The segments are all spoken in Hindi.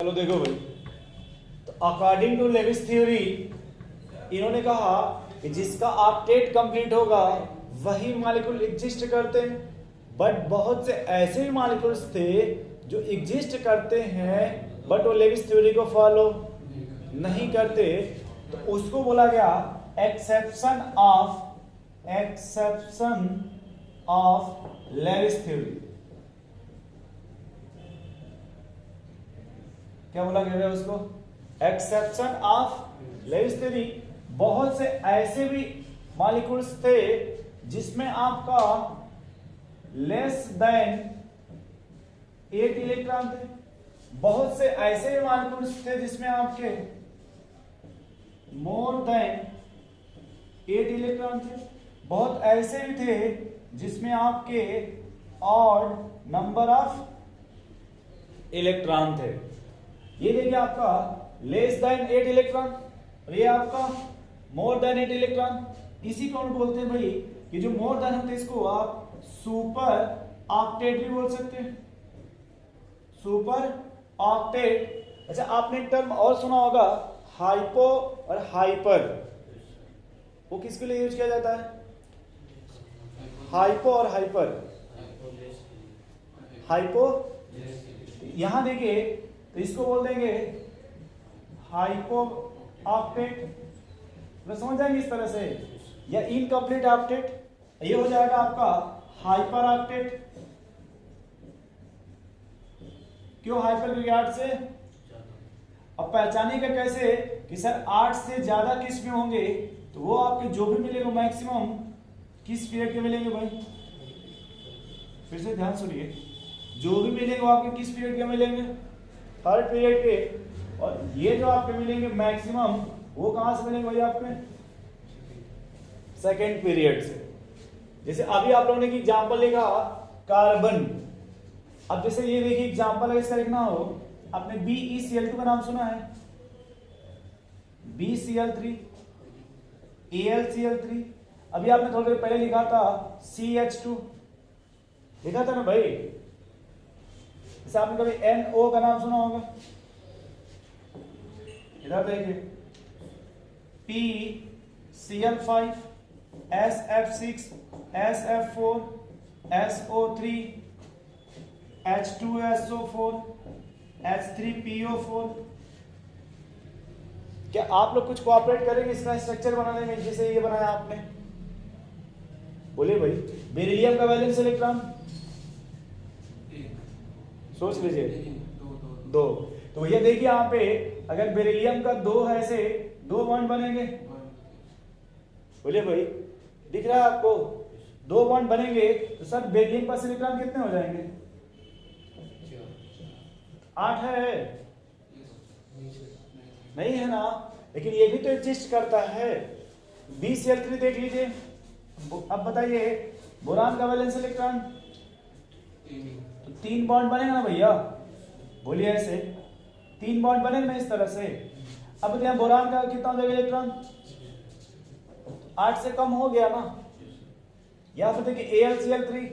चलो देखो भाई, तो अकॉर्डिंग टू लेविस थ्योरी इन्होंने कहा कि जिसका ऑक्टेट कंप्लीट होगा वही मॉलिक्यूल एग्जिस्ट करते हैं। बट बहुत से ऐसे भी मॉलिक्यूल्स थे जो एग्जिस्ट करते हैं बट वो लेविस थ्योरी को फॉलो नहीं करते, तो उसको बोला गया एक्सेप्शन ऑफ लेविस थ्योरी। क्या बोला गया है उसको? Exception of Lewis theory. बहुत से ऐसे भी मॉलिक्यूल्स थे जिसमें आपका लेस देन 8 इलेक्ट्रॉन थे। बहुत से ऐसे भी मॉलिक्यूल्स थे जिसमें आपके मोर देन 8 इलेक्ट्रॉन थे। बहुत ऐसे भी थे जिसमें आपके ऑड नंबर ऑफ इलेक्ट्रॉन थे। ये देखिए आपका लेस देन 8 इलेक्ट्रॉन और ये आपका मोर देन 8 इलेक्ट्रॉन। इसी को हम बोलते हैं भाई कि जो मोर देन होते हैं इसको आप सुपर ऑक्टेट भी बोल सकते हैं। Super octet. अच्छा, आपने एक टर्म और सुना होगा हाइपो और हाइपर। वो किसके लिए यूज किया जाता है? हाइपो और हाइपर। हाइपो, यहां देखिए तो इसको बोल देंगे हाइपो ऑक्टेट। तो समझ जाएंगे इस तरह से, या इनकम्प्लीट ऑक्टेट। ये हो जाएगा आपका हाइपर ऑक्टेट। क्यों हाइपर? क्योंकि 8 से। अब पहचाने का कैसे कि सर 8 से ज्यादा किस में होंगे, तो वो आपके जो भी मिलेंगे मैक्सिमम किस पीरियड के मिलेंगे भाई? फिर से ध्यान सुनिए, जो भी मिलेंगे वो आपके किस पीरियड के मिलेंगे? थर्ड पीरियड के। और ये जो आपके मिलेंगे मैक्सिमम वो कहां से मिलेंगे भाई? आपके सेकेंड पीरियड से। जैसे अभी आप लोगों ने एग्जांपल लिखा कार्बन। अब जैसे ये देखिए एग्जांपल है इसका लिखना हो, आपने BeCl2 का नाम सुना है? BCl3, AlCl3। अभी आपने थोड़ी देर पहले लिखा था CH2, लिखा था ना भाई? जैसे आपने कभी NO का नाम सुना होगा। इधर देखिए PCl5, SF6, SF4, SO3, H2SO4, H3PO4। क्या आप लोग कुछ कोऑपरेट करेंगे इसका स्ट्रक्चर बनाने में जैसे ये बनाया आपने? बोलिए भाई। बेरिलियम का वैलेंस इलेक्ट्रॉन सोच लीजिए, दो। तो ये देखिए यहाँ पे अगर बेरिलियम का 2 है, ऐसे 2 बॉन्ड बनेंगे। बोलिए भाई, दिख रहा है आपको? 2 बॉन्ड बनेंगे तो सर बेरिलियम पास इलेक्ट्रॉन कितने हो जाएंगे? 8 है? नहीं है ना? लेकिन ये भी तो एग्जिस्ट करता है। BCl3 देख लीजिए। अब बताइए बोरान का वैलेंस इलेक्ट्रॉन तो 3 बॉन्ड बनेगा ना भैया? बोलिए ऐसे 3 बॉन्ड बनेंगे ना इस तरह से। अब बताइए बोरान का कितना हो जाएगा इलेक्ट्रॉन? 8 से कम हो गया ना? या फिर देखिए AlCl3।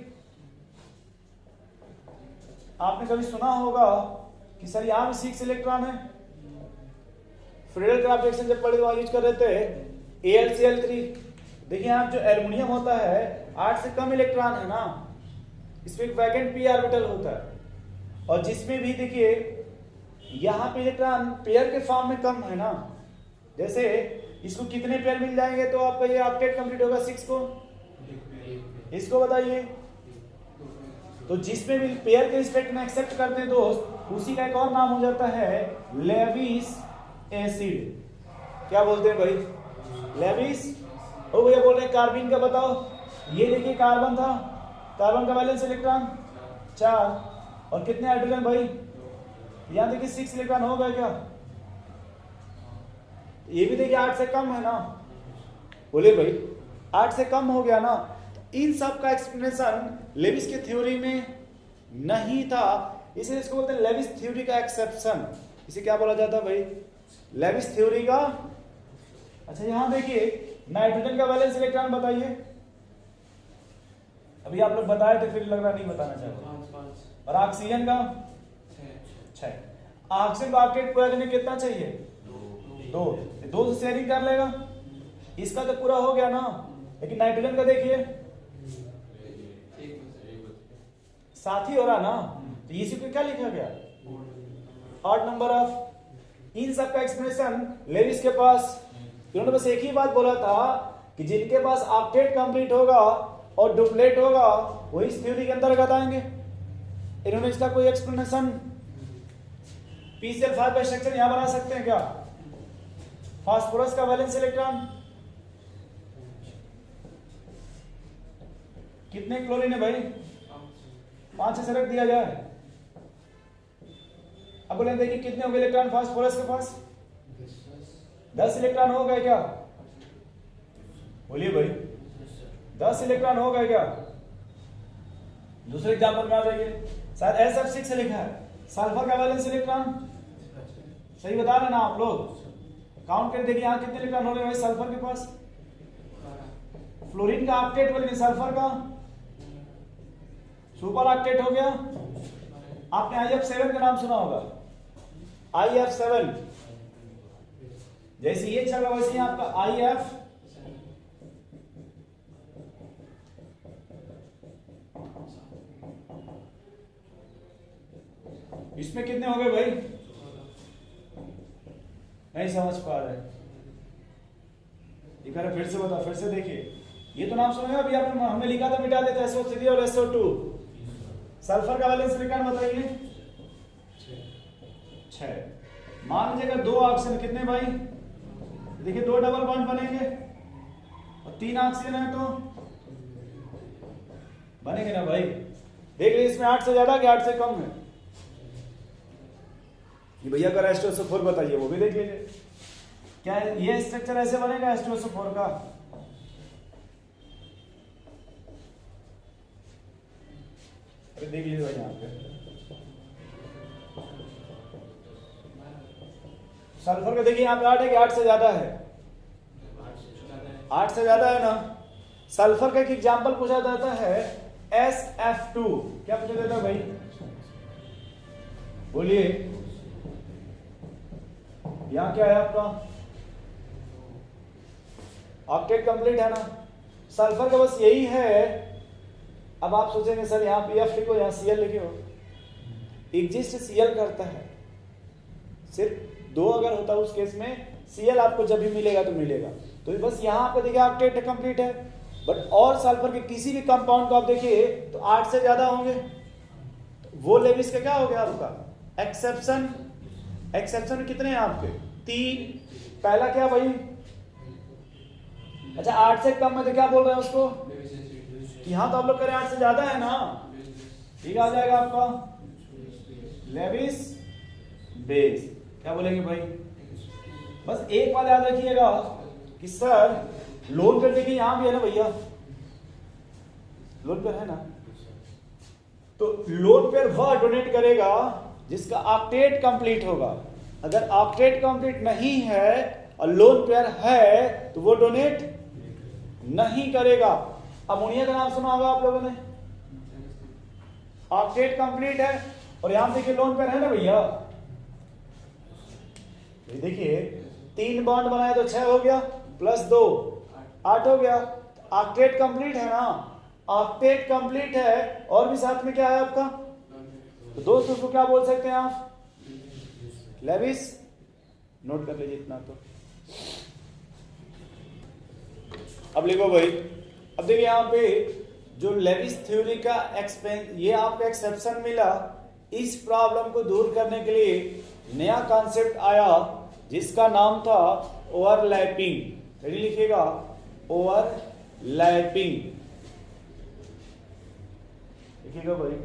आपने कभी सुना होगा कि सर यहां भी 6 इलेक्ट्रॉन है। फ्रीडल क्राफ्ट रिएक्शन जब पढ़े यूज कर रहे थे AlCl3। देखिए आप जो एल्युमिनियम होता है 8 से कम इलेक्ट्रॉन है ना, इसमें एक वैकेंट p ऑर्बिटल होता है। और जिसमें भी देखिए यहां पे इलेक्ट्रॉन पेयर के फॉर्म में कम है ना, जैसे इसको कितने पेयर मिल जाएंगे तो आपका ये ऑक्टेट कंप्लीट होगा 6 को? इसको बताइए। तो जिसमें भी पेयर के रिस्पेक्ट में एक्सेप्ट करते हैं दोस्त, उसी का एक और नाम हो जाता है लेविस एसिड। क्या बोलते हैं भाई? लेविस। ओ भैया बोल रहे हैं कार्बन का बताओ। ये देखिए कार्बन था, कार्बन का वैलेंस इलेक्ट्रॉन 4 और कितने हाइड्रोजन भाई? यहां देखिए 6 इलेक्ट्रॉन हो गए क्या? ये भी देखिए 8 से कम है ना? बोलिए भाई 8 से कम हो गया ना? इन सब का एक्सप्लेनेशन लेविस के थ्योरी में नहीं था, इसलिए इसको बोलते हैं लेविस थ्योरी का एक्सेप्शन। इसे क्या बोला जाता है भाई? लेविस थ्योरी का। अच्छा यहां देखिए नाइट्रोजन का वैलेंस इलेक्ट्रॉन बताइए। अभी आप लोग बताए थे फिर लग रहा नहीं बताना चाहते। और ऑक्सीजन का 6। ऑक्सीजन को ऑक्टेट पूरा करने कितना चाहिए? 2। 2 से शेयरिंग कर लेगा, इसका तो पूरा हो गया ना। लेकिन नाइट्रोजन का देखिए साथ ही हो रहा ना, तो इसी को क्या लिखा गया? Odd number of. इन सब का एक्सप्रेशन लेविस के पास, इन्होंने बस एक ही बात बोला था कि जिनके पास ऑक्टेट कंप्लीट होगा और डुप्लेट होगा वही इस थ्योरी के अंतर्गत आएंगे। इन्होंने इसका कोई एक्सप्लेनेशन PCl5 का स्ट्रक्चर यहां बना सकते हैं क्या? फास्फोरस का वैलेंस इलेक्ट्रॉन कितने क्लोरीन है भाई? 5 से रख दिया जाए। अब बोले देखिए कितने हो गए इलेक्ट्रॉन फास्फोरस के पास? 10 इलेक्ट्रॉन हो गए क्या? बोलिए भाई 10 इलेक्ट्रॉन हो गए क्या? दूसरे एग्जांपल में आ जाइए, शायद SF6 लिखा है, सल्फर का वैलेंस इलेक्ट्रॉन सही बता रहे ना आप लोग? काउंट कर देखिए यहां कितने इलेक्ट्रॉन हो रहे हैं भाई सल्फर के पास? फ्लोरीन का ऑक्टेट बोलिए, सल्फर का सुपर ऑक्टेट हो गया। आपने IF7 का नाम सुना होगा, IF7 जैसे ये चल रहा वैसे ही आपका IF इसमें कितने हो गए भाई? नहीं समझ पा रहे, एक बार फिर से बता, फिर से देखिए। ये तो नाम सुना अभी आपने, हमने लिखा था मिटा देते SO3 और SO2। सल्फर का वैलेंस इलेक्ट्रॉन बताइए 6। मान लीजिए अगर 2 ऑक्सीजन कितने भाई? देखिए 2 डबल बॉन्ड बनेंगे और 3 ऑक्सीजन है तो बनेंगे ना भाई? देख लीजिए इसमें 8 से ज्यादा कि 8 से कम है? कि भैया अगर H2SO4 बताइए, वो भी देख लीजिए। क्या ये स्ट्रक्चर ऐसे बनेगा H2SO4 का? अरे देख लीजिए भाई यहाँ पे सल्फर का देखिए यहाँ पे 8 है कि 8 से ज्यादा है? 8 से ज्यादा है ना। सल्फर का एक एग्जाम्पल पूछा जाता है SF2, क्या पूछा जाता है भाई? बोलिए यहां क्या है आपका? ऑक्टेट कंप्लीट है ना। सल्फर का बस यही है। अब आप सोचेंगे सर यहाँ PF लिखो, यहाँ Cl लिखे हो, एग्जिस्ट Cl करता है, सिर्फ 2 अगर होता उस केस में Cl आपको जब भी मिलेगा तो मिलेगा। तो बस यहाँ आपको देखिए ऑक्टेट कंप्लीट है, बट और सल्फर के किसी भी कंपाउंड को आप देखिए तो 8 से ज्यादा होंगे। तो वो लेविस का क्या हो गया आपका? एक्सेप्शन। एक्सेप्शन कितने हैं आपके? 3। पहला क्या भाई? अच्छा 8 से कम में तो क्या बोल रहे हैं उसको? यहां तो आप लोग करें 8 से ज्यादा है ना, ठीक आ जाएगा आपका लेविस बेस। क्या बोलेंगे भाई? बस एक बात याद रखिएगा कि सर लोन कर देखिए यहां भी है ना भैया, लोन पेयर है ना, तो लोन पेयर वह डोनेट करेगा जिसका ऑक्टेट कंप्लीट होगा। अगर ऑक्टेट कंप्लीट नहीं है और लोन पेयर है तो वो डोनेट नहीं करेगा। अमोनिया का नाम सुना होगा आप लोगों ने, ऑक्टेट कंप्लीट है और यहां देखिए लोन पेयर है ना भैया। देखिए 3 बॉन्ड बनाए तो 6 हो गया, प्लस 2 8 हो गया। ऑक्टेट कंप्लीट है ना, ऑक्टेट कंप्लीट है और भी साथ में क्या है आपका? तो दोस्तों को क्या बोल सकते हैं आप? लेविस। नोट कर लीजिए इतना तो। अब लिखो भाई, अब देखिए यहां पे जो लेविस थ्योरी का ये आपका एक्सेप्शन मिला, इस प्रॉब्लम को दूर करने के लिए नया कॉन्सेप्ट आया जिसका नाम था ओवरलैपिंग। रेडी लिखिएगा, ओवरलैपिंग लिखिएगा भाई।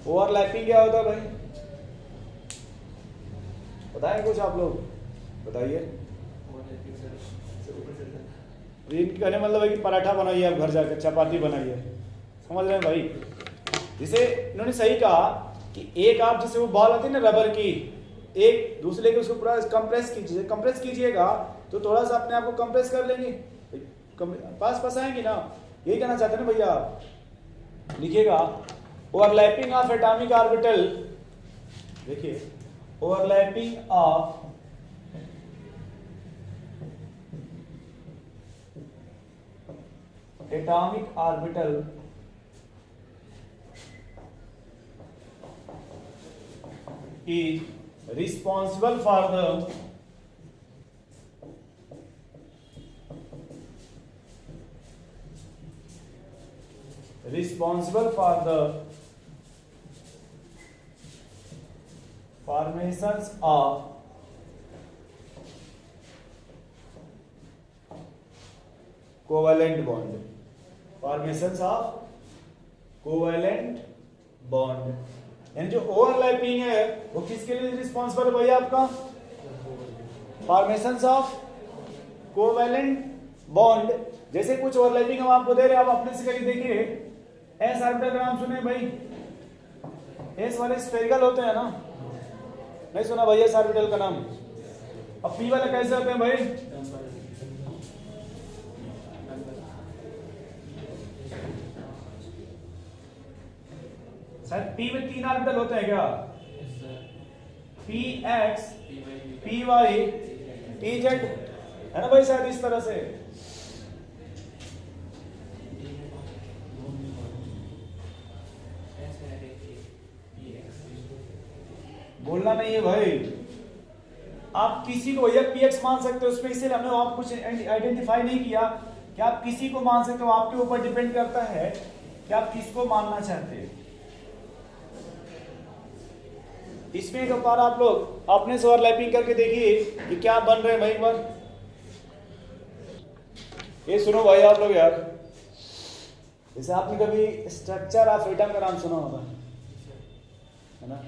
ओवरलैपिंग क्या होता है भाई? बताएं कुछ आप लोग, बताइए। कहने मतलब है कि पराठा बनाइए आप घर जाकर, चपाती बनाइए, समझ रहे हैं भाई? जिसे इन्होंने सही कहा कि एक आप जैसे वो बॉल आती है ना रबर की, एक दूसरे के उसको पूरा कंप्रेस कीजिएगा तो थोड़ा सा अपने आप को कंप्रेस कर लेंगे। पास पास आएंगे ना, यही कहना चाहते हैं ना भैया आप। लिखिएगा ओवरलैपिंग ऑफ एटॉमिक ऑर्बिटल, देखिए overlapping of atomic orbital is responsible for the formations of covalent bond, formations of covalent bond। यानी जो ओवरलैपिंग है वो किसके लिए रिस्पॉन्सिबल है भैया आपका? Formations of covalent bond. जैसे कुछ ओवरलैपिंग हम आपको दे रहे हैं, आप अपने से करिए। देखिए एस ऑर्बिटल का नाम सुने भाई, एस वाले स्फेरिकल होते हैं ना, नहीं सुना भैया एस ऑर्बिटल का नाम? अब पी वाले कैसे होते हैं भाई? पी में 3 ऑर्बिटल होते हैं क्या? P X, P Y, T Z, है ना भाई? शायद इस तरह से बोलना नहीं है भाई। आप किसी को भैया पी एक्स मान सकते हो उसमें, इसीलिए हमने आप कुछ आइडेंटिफाई नहीं किया कि आप किसी को मान सकते हो। आपके ऊपर डिपेंड करता है कि आप किसको मानना चाहते हैं। इसमें एक बार आप लोग अपने से ओवरलैपिंग करके देखिए कि क्या बन रहे हैं भाई। एक बार ये सुनो भाई आप लोग यार, जैसे आपने कभी स्ट्रक्चर ऑफ एटम का नाम सुना होगा, है ना?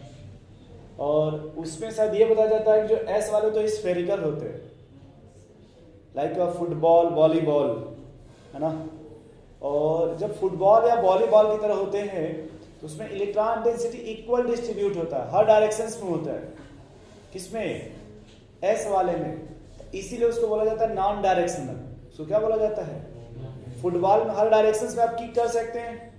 और उसमें शायद ये बताया जाता है कि जो एस वाले तो स्फेरिकल होते हैं, लाइक फुटबॉल, वॉलीबॉल, है ना? और जब फुटबॉल या वॉलीबॉल की तरह होते हैं तो उसमें इलेक्ट्रॉन डेंसिटी इक्वल डिस्ट्रीब्यूट होता है, हर डायरेक्शंस में होता है। किसमें? एस वाले में। इसीलिए उसको बोला जाता है नॉन डायरेक्शनल। उसको क्या बोला जाता है? फुटबॉल में हर डायरेक्शंस में आप किक कर सकते हैं।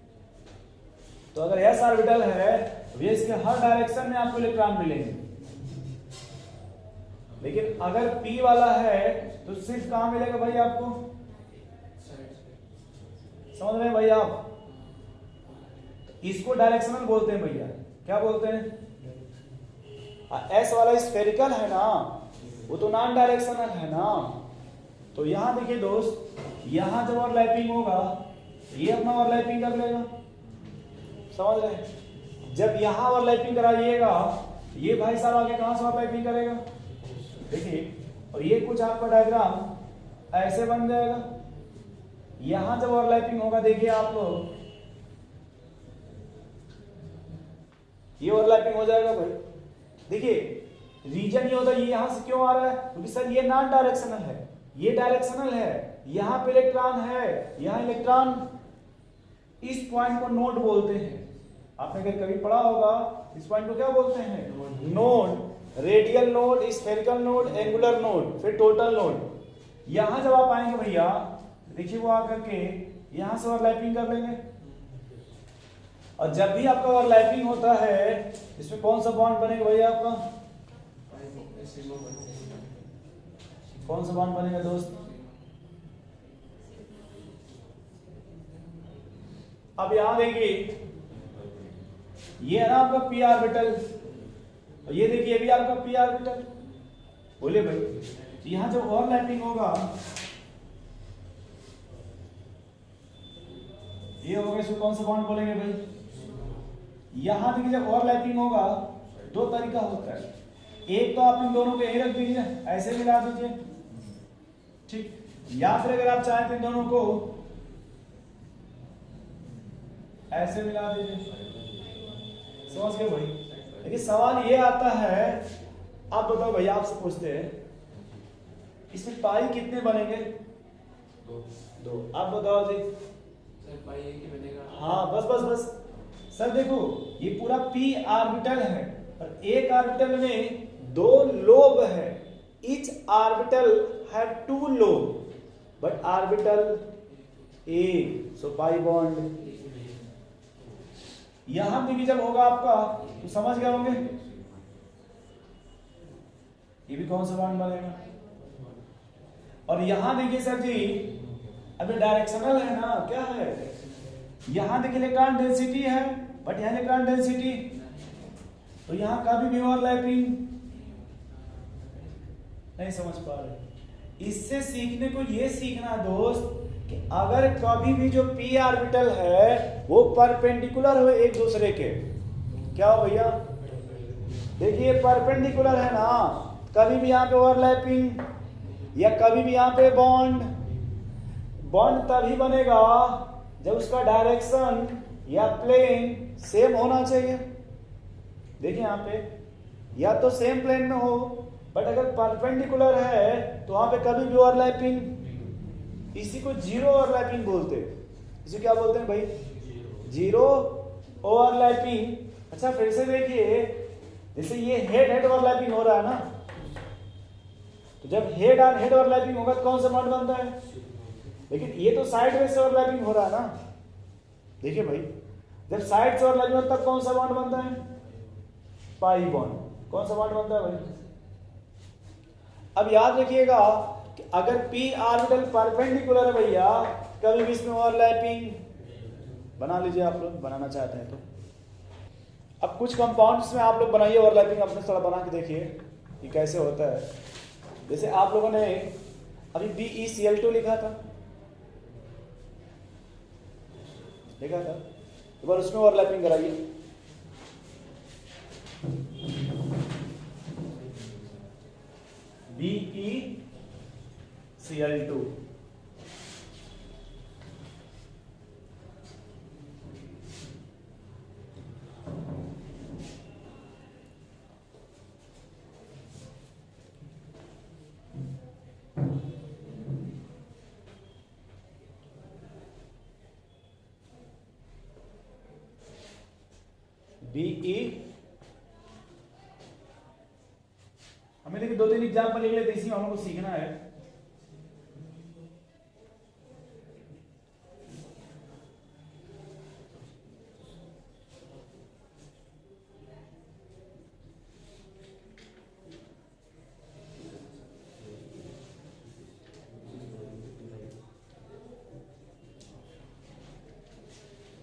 तो अगर एस ऑर्बिटल है तो ये इसके हर डायरेक्शन में आपको इलेक्ट्रॉन मिलेंगे। लेकिन अगर पी वाला है तो सिर्फ कहां मिलेगा भाई आपको? समझ रहे हैं भाई आप? इसको डायरेक्शनल बोलते हैं भैया। क्या बोलते हैं? एस वाला स्फेरिकल है ना, वो तो नॉन डायरेक्शनल है ना। तो यहां देखिए दोस्त, यहां जब ओवरलैपिंग होगा ये अपना ओवरलैपिंग कर लेगा। समझ रहे हैं? जब यहां ओवरलैपिंग कराइएगा ये भाई साहब आगे कहां से ओवरलैपिंग करेगा? देखिए, और ये कुछ आपका डायग्राम ऐसे बन जाएगा। यहां जब ओवरलैपिंग होगा देखिए आप लोग, ये ओवरलैपिंग हो जाएगा भाई। देखिए रीजन ये होता है, ये यहां से क्यों आ रहा है? क्योंकि सर ये नॉन डायरेक्शनल है, ये डायरेक्शनल है। यहां पे इलेक्ट्रॉन है, यहां इलेक्ट्रॉन, इस पॉइंट को नोड बोलते हैं। आपने अगर कभी पढ़ा होगा इस पॉइंट को क्या बोलते हैं? Node. Radial node, spherical node, angular node, फिर टोटल नोड। यहां जब आप आएंगे भैया देखिए वो आकर के यहां से ओवरलैपिंग कर लेंगे। और जब भी आपका ओवरलैपिंग होता है इसमें कौन सा बॉन्ड बनेगा भैया आपका? कौन सा बॉन्ड बनेगा दोस्त? अब यहां देखिए ये है ना आपका पी ऑर्बिटल, और ये देखिए ये भी आपका पी ऑर्बिटल। बोले भाई यहां जब ओवरलैपिंग होगा ये होगा, इसको कौन सा बॉन्ड बोलेंगे भाई? यहां देखिए जब ओवरलैपिंग होगा दो तरीका होता है। एक तो आप इन दोनों को यही रख दीजिए, ऐसे मिला दीजिए, ठीक। या फिर अगर आप चाहें तो इन दोनों को ऐसे मिला दीजिए। समझ गए भाई? लेकिन सवाल ये आता है, आप बताओ भैया, आपसे पूछते हैं इसमें पाई कितने बनेंगे? दो। आप बताओ जी। सर पाई एक ही बनेगा। हाँ बस बस बस सर देखो ये पूरा पी ऑर्बिटल है और एक ऑर्बिटल में दो लोब है। Each orbital have two lobe. But orbital A, so pi bond. यहां देखिए जब होगा आपका तो समझ गए होंगे, ये भी कौन सा बॉन्ड बनेगा। और यहां देखिए सर जी अभी डायरेक्शनल है ना, क्या है, यहां देखिए इलेक्ट्रॉन डेंसिटी है बट यहां इलेक्ट्रॉन डेंसिटी, तो यहां कभी भी ओवरलैपिंग नहीं समझ पा रहे। इससे सीखने को ये सीखना दोस्त कि अगर कभी भी जो पी ऑर्बिटल है वो परपेंडिकुलर हो एक दूसरे के, क्या हो भैया, देखिए परपेंडिकुलर है ना, कभी भी यहाँ पे ओवरलैपिंग या कभी भी यहाँ पे बॉन्ड, बॉन्ड तभी बनेगा जब उसका डायरेक्शन या प्लेन सेम होना चाहिए। देखिए यहाँ पे या तो सेम प्लेन में हो, बट अगर परपेंडिकुलर है तो वहां पे कभी भी ओवरलैपिंग, इसी को जीरो ओवरलैपिंग बोलते हैं। इसे क्या बोलते हैं भाई, जीरो ओवरलैपिंग। अच्छा फिर से देखिए, जैसे ये हेड हेड ओवरलैपिंग हो रहा है ना, तो जब हेड और हेड ओवरलैपिंग होगा तो कौन सा बॉन्ड बनता है, लेकिन ये तो साइड में से ओवरलैपिंग हो रहा है ना। देखिए भाई जब साइड से ओवरलैपिंग होता है तब कौन सा बॉन्ड बनता है, पाई बॉन्ड। कौन सा बॉन्ड बनता है भाई। अब याद रखिएगा कि अगर पी ऑर्बिटल परपेंडिकुलर है भैया, कभी भी इसमें ओवरलैपिंग बना लीजिए, आप लोग बनाना चाहते हैं तो। अब कुछ कंपाउंड्स में आप लोग बनाइए ओवरलैपिंग, अपने थोड़ा बना के देखिए कि कैसे होता है। जैसे आप लोगों ने अभी BeCl2 लिखा था, लिखा था, एक बार उसमें ओवरलैपिंग कराइए। BeCl2 BE, हमें देखिए 2-3 एग्जाम्पल लिख लेते, इसी में हमको सीखना है।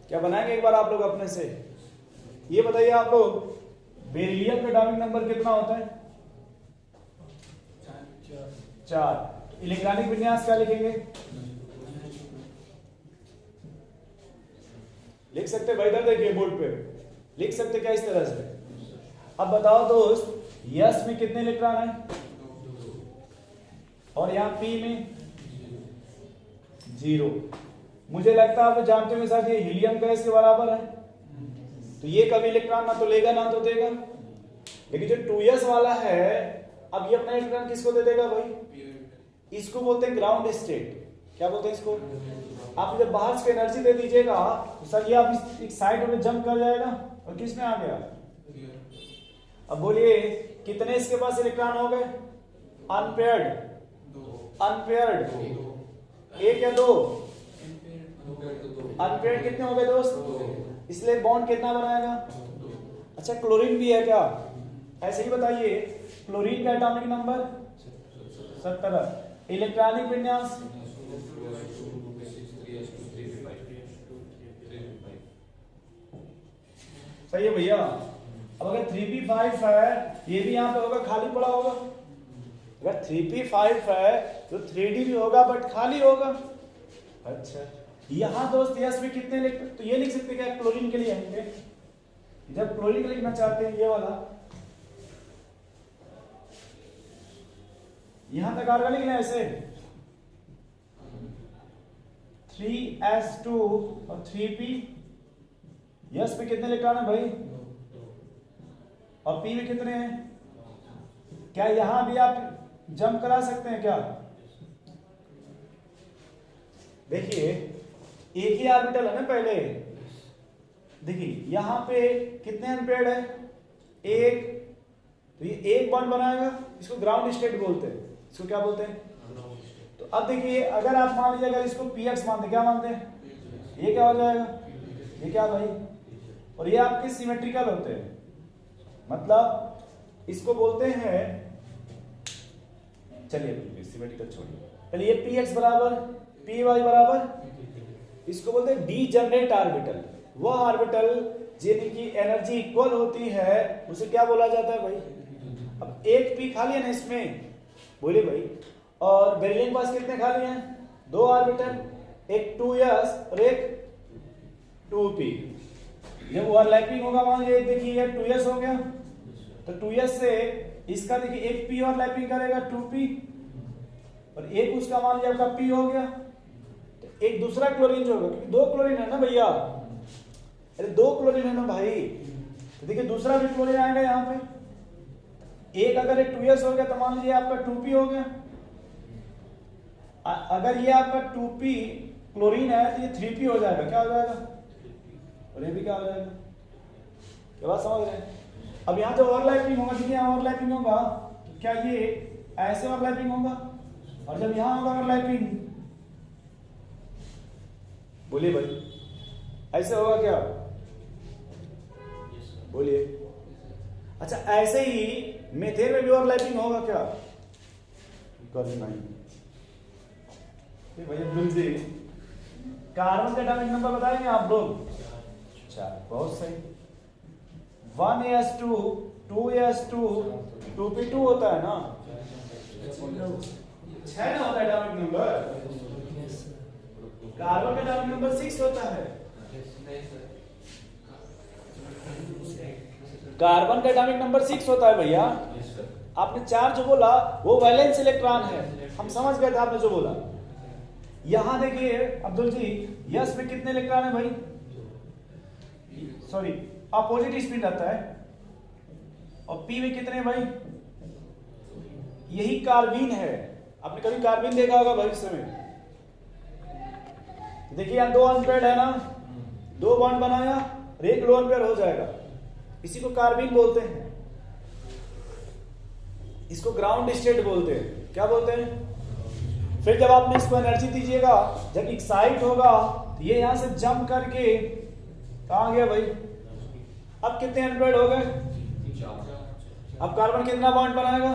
क्या बनाएंगे एक बार आप लोग अपने से, ये बताइए आप लोग, बेरिलियम का एटॉमिक नंबर कितना होता है, 4। इलेक्ट्रॉनिक विन्यास क्या लिखेंगे, लिख सकते भाई, इधर देखिए बोर्ड पे लिख सकते क्या इस तरह से। अब बताओ दोस्त, यस में कितने इलेक्ट्रॉन है और यहां पी में 0। मुझे लगता है आप जानते होंगे साथ, ये हीलियम गैस के बराबर है, तो ये कभी इलेक्ट्रॉन ना तो लेगा ना तो देगा। लेकिन जो 2s वाला है, अब ये अपना इलेक्ट्रॉन किसको दे देगा भाई, इसको बोलते हैं ग्राउंड स्टेट। क्या बोलते हैं इसको, आप जब बाहर से एनर्जी दे दीजिएगा तो सर ये आप एक साइड में जंप कर जाएगा और किस में आ गया। अब बोलिए कितने इसके पास इलेक्ट्रॉन हो गए, अनपेयर्ड, अनपेयर्ड 1 या 2, अनपेयर्ड कितने हो गए दोस्त, इसलिए बॉन्ड कितना बनाएगा। अच्छा क्लोरीन भी है क्या, ऐसे ही बताइए, क्लोरीन का एटॉमिक नंबर 17, इलेक्ट्रॉनिक विन्यास सही है भैया। अब अगर 3p5 है, ये भी यहाँ पे होगा, खाली पड़ा होगा। अगर 3p5 है तो 3d भी होगा बट खाली होगा। अच्छा यहाँ दोस्त यस में कितने लिख, तो ये लिख सकते क्या क्लोरीन के लिए आएंगे, जब क्लोरीन लिखना चाहते हैं ये वाला, यहां तक आर्गा लिखना है ऐसे 3s2 और 3p, यस पे कितने इलेक्ट्रॉन है भाई और पी में कितने हैं। क्या यहां भी आप जंप करा सकते हैं क्या, देखिए एक ही ऑर्बिटल है ना पहले, देखिए यहां पे कितने अनपेयर्ड है, 1, तो ये एक बॉन्ड बनाएगा, इसको ग्राउंड स्टेट बोलते हैं। इसको क्या बोलते हैं, तो अब देखिए अगर आप मान लीजिए अगर इसको px मानते, क्या मानते हैं, ये क्या हो जाएगा, ये क्या भाई, और ये आपके सिमेट्रिकल होते हैं, मतलब इसको बोलते हैं, चलिए सिमेट्रिकल छोड़िए, पहले ये px बराबर py बराबर, इसको बोलते हैं डीजनरेट ऑर्बिटल। वो ऑर्बिटल जिनकी एनर्जी इक्वल होती है उसे क्या बोला जाता है भाई। अब एक p खाली है ना इसमें, बोलिए भाई, और बेरिलियम के पास कितने खाली हैं, 2 ऑर्बिटल, एक 2s और एक 2p। जब ओवरलैपिंग होगा मान लीजिए देखिए ये 2s हो गया, तो 2s से इसका देखिए एक p ओवरलैपिंग करेगा 2p, और एक उसका मान लीजिए आपका p हो गया, तो एक दूसरा क्लोरीन जो होगा, क्योंकि 2 क्लोरीन है ना भैया, अरे 2 क्लोरीन है ना भाई, तो देखिए दूसरा भी क्लोरीन आएगा यहाँ पे, एक अगर एक 2s हो गया तो मान लीजिए आपका 2p हो गया, अगर ये आपका 2p क्लोरीन है तो ये 3p हो जाएगा, क्या हो जाएगा, और ये भी क्या हो जाएगा, क्या बात समझ रहे हैं। अब यहाँ जब ओवरलैपिंग होगा, देखिए यहाँ ओवरलैपिंग होगा तो क्या ये ऐसे ओवरलैपिंग होगा, और जब यहाँ होगा ओवरलैपिंग, बोलिए भाई ऐसे होगा क्या, बोलिए। अच्छा ऐसे ही मेथेन में भी ओवरलैपिंग होगा क्या, नहीं भैया बिल्कुल। कार्बन का एटॉमिक नंबर बताएंगे आप लोग, अच्छा बहुत सही, 1s2 2s2 2p2 होता है ना, 6 ना होता है एटॉमिक नंबर, कार्बन का एटॉमिक नंबर 6 होता है, कार्बन का एटॉमिक नंबर 6 होता है भैया। आपने 4 जो बोला वो वैलेंस इलेक्ट्रॉन है, हम समझ गए थे आपने जो बोला। यहां देखिए अब्दुल जी, यस में कितने इलेक्ट्रॉन है भाई, सॉरी अपोजिट स्पिन रहता है, और पी में कितने भाई, यही कार्बीन है, आपने कभी कार्बीन देखा होगा भविष्य में, देखिए यहां 2 अनपेयर्ड है ना, 2 बॉन्ड बनाया और एक लोन पेयर हो जाएगा, इसी को कार्बीन बोलते हैं, इसको ग्राउंड स्टेट बोलते हैं, क्या बोलते हैं। फिर जब आपने इसको एनर्जी दीजिएगा, जब एक्साइट होगा तो ये यहां से जंप करके कहां गया भाई, अब कितने अनपेयर्ड हो गए, अब कार्बन कितना बॉन्ड बनाएगा,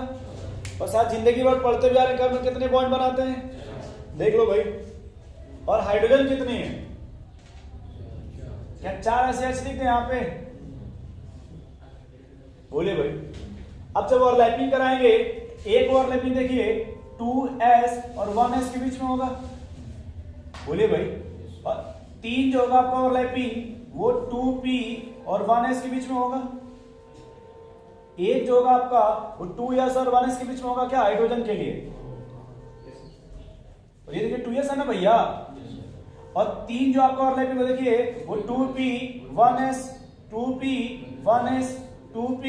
और साथ जिंदगी भर पढ़ते जा रहे हैं कार्बन कितने बॉन्ड बनाते हैं, देख लो भाई, और हाइड्रोजन कितने हैं, क्या 4 ऐसे लिखते हैं यहाँ पे, बोलिए भाई। अब जब ओवरलैपिंग कराएंगे, एक ओवरलैपिंग देखिए 2s और 1s के बीच में होगा, बोलिए भाई, और 3 जो होगा आपका ओवरलैपिंग वो 2p और 1s के बीच में होगा, एक जो होगा आपका वो 2s और 1s के बीच में होगा, क्या हाइड्रोजन के लिए, और ये देखिए 2s है ना भैया, और 3 जो आपका ओवरलैपिंग देखिए वो 2p 1s 2p 1s 2p।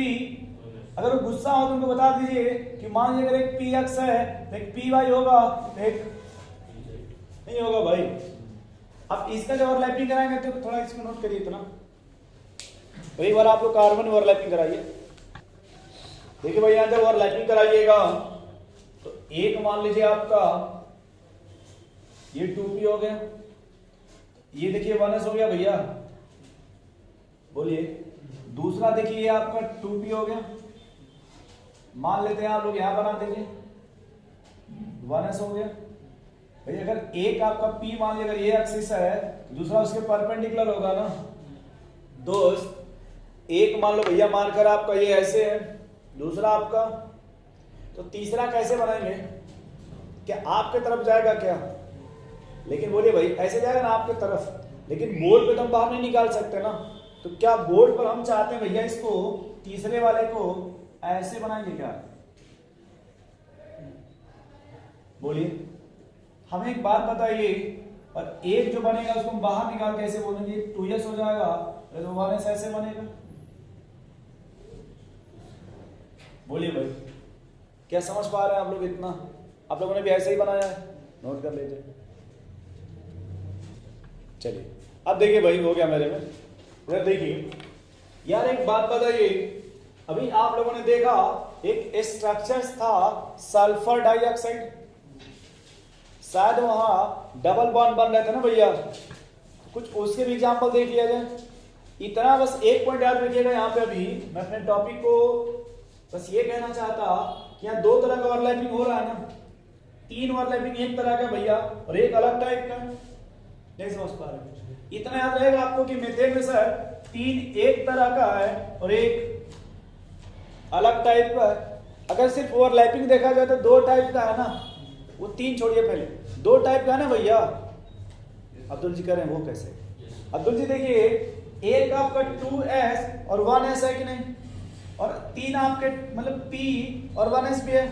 अगर वो गुस्सा हो तो उनको बता दीजिए कि मान लीजिए अगर एक px है तो एक py होगा, तो एक नहीं होगा भाई। अब इसका जब ओवरलैपिंग कराएंगे तो थोड़ा इसको नोट करिए इतना, तो एक बार आप लोग कार्बन ओवरलैपिंग कराइए, देखिए भाई यहां जब ओवरलैपिंग कराइएगा तो एक मान लीजिए आपका ये 2p हो गया, ये देखिए 1s हो गया भैया, बोलिए। दूसरा देखिए ये आपका 2p हो गया, मान लेते हैं आप लोग यहां बना दीजिए 1s हो गया भाई। अगर एक आपका p मान लीजिए अगर ये एक्सिस है, दूसरा उसके परपेंडिकुलर होगा ना दोस्त, एक मान लो भैया मारकर आपका ये ऐसे है, दूसरा आपका, तो तीसरा कैसे बनाएंगे, क्या आपके तरफ जाएगा क्या, लेकिन बोलिए भाई ऐसे जाएगा ना आपके तरफ, लेकिन बोर्ड पे तो हम बाहर नहीं निकाल सकते ना, तो क्या बोर्ड पर हम चाहते हैं भैया इसको तीसरे वाले को ऐसे बनाएंगे क्या, बोलिए। हमें एक बात बताइए, और एक जो बनेगा उसको हम बाहर निकाल के ऐसे बोलेंगे 2s हो जाएगा, तो 1s ऐसे बनेगा, बोलिए भाई। क्या समझ पा रहे हैं आप लोग, इतना आप लोगों ने भी ऐसे ही बनाया है, नोट कर लीजिए। चलिए अब देखिए भाई हो गया मेरे में, इधर देखिए यार एक बात बताइए, अभी आप लोगों ने देखा एक स्ट्रक्चर था सल्फर डाइऑक्साइड, शायद वहां डबल बॉन्ड बन रहे थे ना भैया, कुछ उसके भी एग्जाम्पल देख लिया जाए। इतना बस एक पॉइंट याद रखिएगा यहाँ पे। अभी मैं अपने टॉपिक को बस ये कहना चाहता कि यहाँ दो तरह का ओवरलैपिंग हो रहा है ना, तीन ओवरलैपिंग एक तरह का भैया और एक अलग टाइप का, नहीं समझ पा रहे। इतना याद रहेगा आपको कि मीथेन में सर तीन एक तरह का है और एक अलग टाइप का है। अगर सिर्फ ओवरलैपिंग देखा जाए तो दो टाइप का है ना, वो तीन छोड़िए, पहले दो टाइप का है ना भैया। अब्दुल जी कह रहे हैं वो कैसे? अब्दुल जी देखिए, एक आपका 2s और 1s है कि नहीं, और तीन आपके मतलब p और 1s भी है,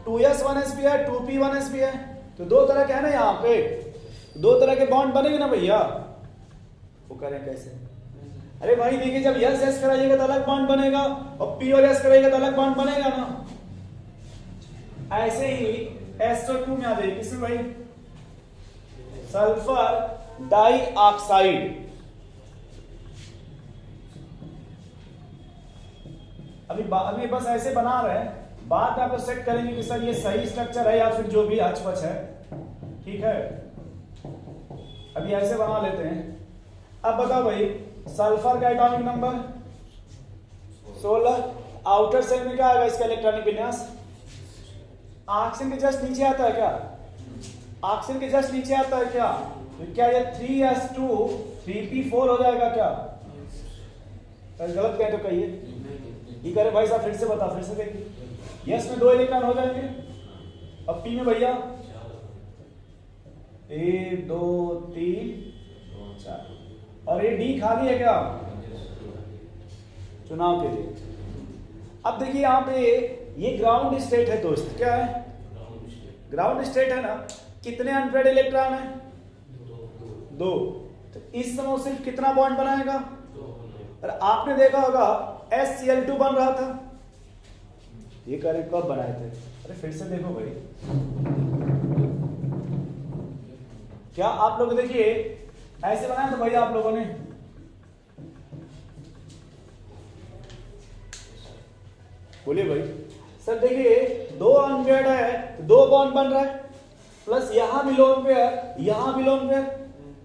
2s 1s भी है, 2p 1s भी है, तो दो तरह के है ना यहाँ पे, दो तरह के बॉन्ड बनेंगे ना भैया। वो करें कैसे? अरे भाई देखिए, जब s s कराइएगा तो अलग बॉन्ड बनेगा और p और s कराइएगा तो अलग बॉन्ड बनेगा ना। ऐसे ही SO2 में आ जाएगी किसमें भाई? Sulphur dioxide. अभी बस ऐसे बना रहे हैं, बात आप सेट करेंगे कि सर ये सही स्ट्रक्चर है या फिर जो भी हचपच है, ठीक है। अभी ऐसे बना लेते हैं। अब बताओ भाई, सल्फर का एटॉमिक नंबर 16, आउटर सेल में क्या आएगा इसका इलेक्ट्रॉनिक विन्यास? ऑक्सीजन के जस्ट नीचे आता है क्या? ऑक्सीजन के जस्ट नीचे आता है क्या? तो क्या ये 3s2 3p4 हो जाएगा क्या? गलत कहे तो कहिए, ये करे भाई साहब फिर से बता, फिर से देखिए। यस में 2 इलेक्ट्रॉन हो जाएंगे, अब पी में भैया 1 2 3 4, और ये डी खाली है क्या चुनाव के लिए? अब देखिए यहाँ पे ये ग्राउंड स्टेट है दोस्त, क्या है? ग्राउंड स्टेट है ना। कितने अनपेयर्ड इलेक्ट्रॉन है? 2। तो इस समय सिर्फ कितना बॉन्ड बनाएगा? और आपने देखा होगा SCl2 बन रहा था, ये करें कब बनाए थे? अरे फिर से देखो भाई, क्या आप लोग देखिए ऐसे बनाया था भाई आप लोगों ने? बोलिए भाई। सर देखिए, 2 अनपेयर्ड है तो 2 बॉन्ड बन रहा है, प्लस यहां भी लोन पेयर, यहां भी लोन पेयर,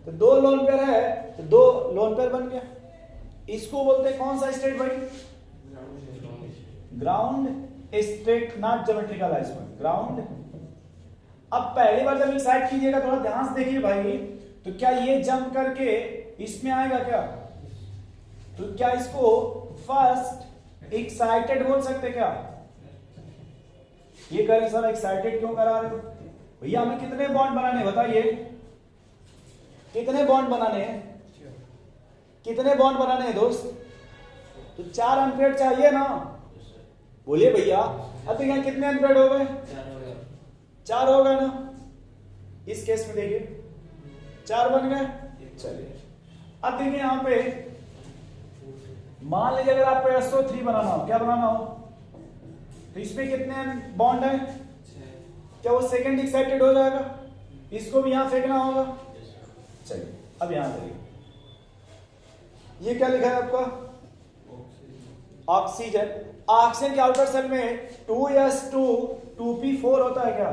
तो 2 लोन पेयर है तो 2 लोन पेयर बन गया। इसको बोलते हैं कौन सा स्टेट भाई? Ground state, not geometrical isomer, ground. अब पहली बार जब एक्साइट कीजिएगा थोड़ा ध्यान से देखिए भाई, तो क्या ये जंप करके इसमें आएगा क्या? तो क्या इसको फर्स्ट एक्साइटेड बोल सकते क्या? ये करें सर एक्साइटेड क्यों करा रहे हो भैया? हमें कितने बॉन्ड बनाने बताइए, कितने बॉन्ड बनाने हैं? कितने बॉन्ड बनाने हैं दोस्त? तो 4 अनपेयर्ड चाहिए ना, बोलिए भैया। अब तो यहाँ कितने अनपेयर्ड हो गए? 4 हो गए ना। इस केस में देखिए 4 बन गए। चलिए अब देखिए यहाँ पे मान लीजिए अगर आपको SO3 बनाना हो, क्या बनाना हो, तो इसमें कितने बॉन्ड है? क्या वो सेकंड एक्साइटेड हो जाएगा? इसको भी यहां फेंकना होगा। चलिए अब यहां देखिए, ये क्या लिखा है आपका? ऑक्सीजन। ऑक्सीजन के आउटर सेल में 2s2 2p4 होता है क्या?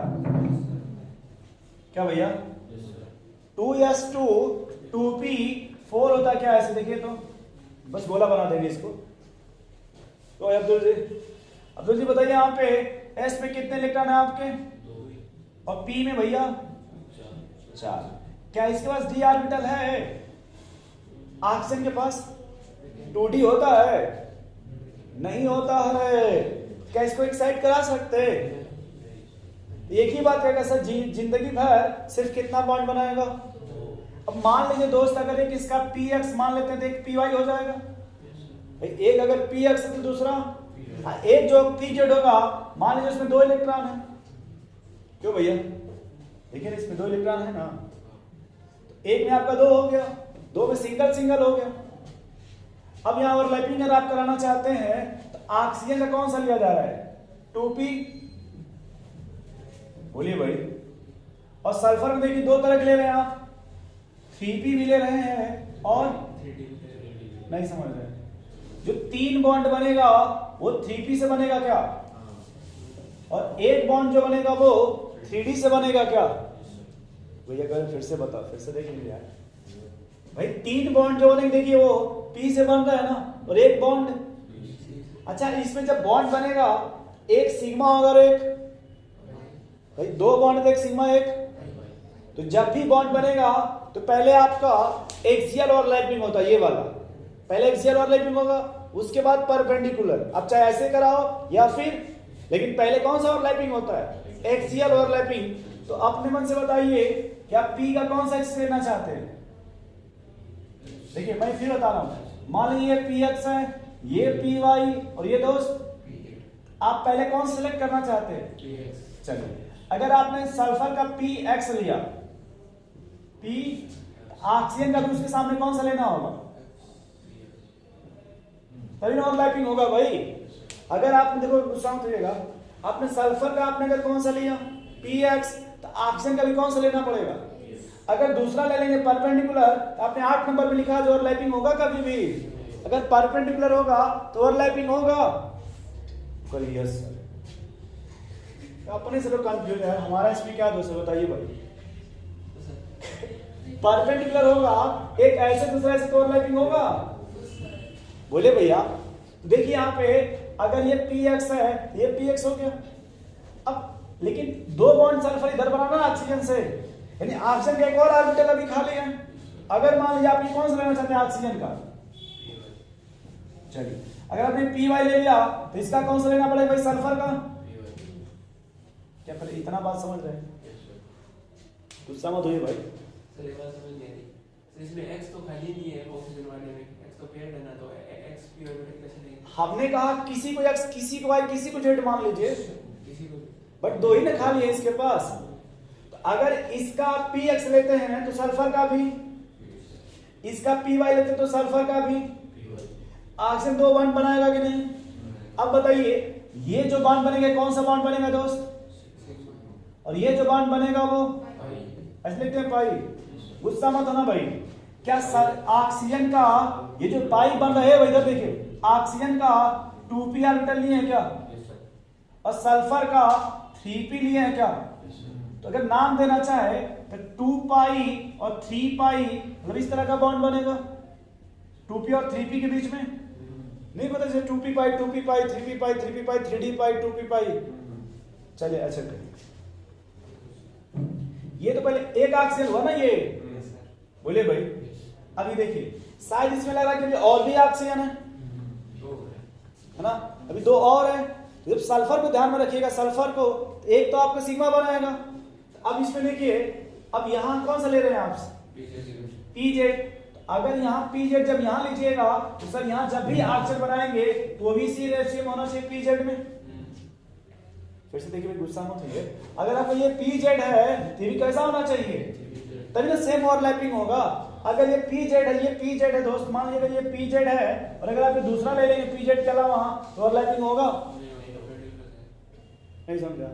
क्या भैया? 2s2 2p4 होता है क्या? ऐसे देखिए तो बस गोला बना देंगे इसको। तो अब्दुल जी बताइए, यहाँ पे S में कितने इलेक्ट्रॉन है आपके? 2 और P में भैया 4। क्या इसके पास d ऑर्बिटल है? ऑक्सीजन के पास 2d होता है? नहीं होता है। क्या इसको एक्साइट करा सकते? एक ही बात कहेगा सर जिंदगी भर सिर्फ कितना बॉन्ड बनाएगा? अब मान लीजिए दोस्त, अगर एक इसका px मान लेते हैं तो एक py हो जाएगा। एक अगर px है तो दूसरा एक जो pz होगा, मान लीजिए उसमें 2 इलेक्ट्रॉन है। क्यों भैया? देखिए इसमें 2 इलेक्ट्रॉन है ना, तो एक में आपका 2 हो गया, 2 में सिंगल सिंगल हो गया। अब यहां ओवरलैपिंग अगर आप कराना चाहते हैं तो ऑक्सीजन का कौन सा लिया जा रहा है? 2p, बोलिए भाई। और सल्फर में देखिए 2 तरह के ले रहे हैं आप, 3p भी ले रहे हैं और नहीं समझ रहे। जो 3 बॉन्ड बनेगा वो 3p से बनेगा क्या? और एक बॉन्ड जो बनेगा वो 3d से बनेगा क्या? भैया कह फिर से बताओ, फिर से देख लीजिए यार भाई। 3 बॉन्ड जो बनेंगे देखिए वो P से बन रहा है ना, और एक बॉन्ड। अच्छा इसमें जब बॉन्ड बनेगा एक सिग्मा होगा और एक भाई 2 बॉन्ड एक सिग्मा एक। तो जब भी बॉन्ड बनेगा तो पहले आपका एक्सियल ओवरलैपिंग होता है, ये वाला पहले एक्सियल ओवरलैपिंग होगा, उसके बाद परपेंडिकुलर। अब चाहे ऐसे कराओ या फिर, लेकिन पहले कौन सा ओवरलैपिंग होता है? Axial overlapping. तो अपने मन से बताइए कि आप P का कौन सा एक्स लेना चाहते हैं? देखिए मैं फिर बता रहा हूं, मान लीजिए ये PX है, ये PY और ये दोस्त, आप पहले कौन सा सिलेक्ट करना चाहते हैं? चलिए अगर आपने सल्फर का PX लिया, P ऑक्सीजन का भी उसके सामने कौन सा लेना होगा? तभी ओवरलैपिंग होगा भाई। अगर आपने देखो गुस्सा मत होइएगा, आपने सल्फर का आपने अगर कौन सा लिया PX, तो ऑक्सीजन का भी कौन सा लेना पड़ेगा? अगर दूसरा ले लेंगे परपेंडिकुलर, तो आपने 8 नंबर में लिखा जो ओवरलैपिंग होगा कभी भी। अगर परपेंडिकुलर होगा तो ओवरलैपिंग होगा। करिए यस सर, अपने से लोग कंफ्यूज है, हमारा इसमें क्या दोष है बताइए भाई। परपेंडिकुलर होगा एक ऐसे दूसरे से तो ओवरलैपिंग होगा, बोले भैया। देखिए यहाँ पे अगर ये PX है, ये PX हो गया। अब लेकिन 2 बॉन्ड सल्फर इधर बनाना ऑक्सीजन से, यानी ऑक्सीजन का एक और ऑर्बिटल अभी खाली है। अगर मान लीजिए आप ये कौन सा लेना चाहते हैं ऑक्सीजन का, चलिए अगर आपने PY ले लिया तो इसका कौन सा लेना पड़ेगा भाई? सल्फर का। क्या पहले इतना बात समझ रहे हैं? गुस्सा मत होइए भाई। सर एक बात समझ नहीं आ रही सर, इसमें X तो खाली नहीं है ऑक्सीजन वाले में, X तो पेयर्ड है ना, तो X p ऑर्बिटल कैसे नहीं? हमने कहा किसी को X, किसी को Y, किसी को Z मान लीजिए, किसी को, बट 2 ही ना खाली है इसके पास। तो अगर इसका PX लेते हैं तो सल्फर का भी, इसका PY लेते तो सल्फर का भी। ऑक्सीजन 2 बॉन्ड बनाएगा कि नहीं? अब बताइए ये जो बॉन्ड बनेगा कौन सा बॉन्ड बनेगा दोस्त? और ये जो बॉन्ड बनेगा वो ऐसे लिखते हैं पाई। गुस्सा मत होना भाई। क्या ऑक्सीजन का ये जो पाई बन रहा है, इधर देखिए, ऑक्सीजन का 2p ऑर्बिटल लिए है क्या, और सल्फर का 3p लिए है क्या? तो अगर नाम देना चाहे तो 2 पाई और 3 पाई, मतलब इस तरह का बॉन्ड बनेगा 2p और 3p के बीच में। नहीं पता जैसे 2p पाई 2p पाई 3p पाई 3p पाई 3d पाई 2p पाई। चलिए अच्छा करिए, ये तो पहले एक ऑक्सीजन हुआ ना ये, बोले भाई। अभी देखिए शायद इसमें लग रहा है कि और भी ऑक्सीजन है ना, अभी 2 और है। तो जब सल्फर को ध्यान में रखिएगा, सल्फर को एक तो आपका सिग्मा बनाएगा। अब इसमें देखिए, अब यहां कौन सा ले रहे हैं आप? PZ। अगर यहाँ PZ जब यहाँ लीजिएगा तो सर यहाँ जब भी ऑक्सीजन बनाएंगे तो भी इसी रेशियो में होना चाहिए PZ में। फिर से देखिए गुस्सा मत होइए, अगर आपको ये PZ है तो ये भी कैसा होना चाहिए? तभी ना सेम ओवरलैपिंग होगा। अगर ये PZ है, ये PZ है दोस्त, मान लीजिए अगर ये PZ है और अगर आप दूसरा ले लेंगे PZ के अलावा तो ओवरलैपिंग होगा? नहीं समझा?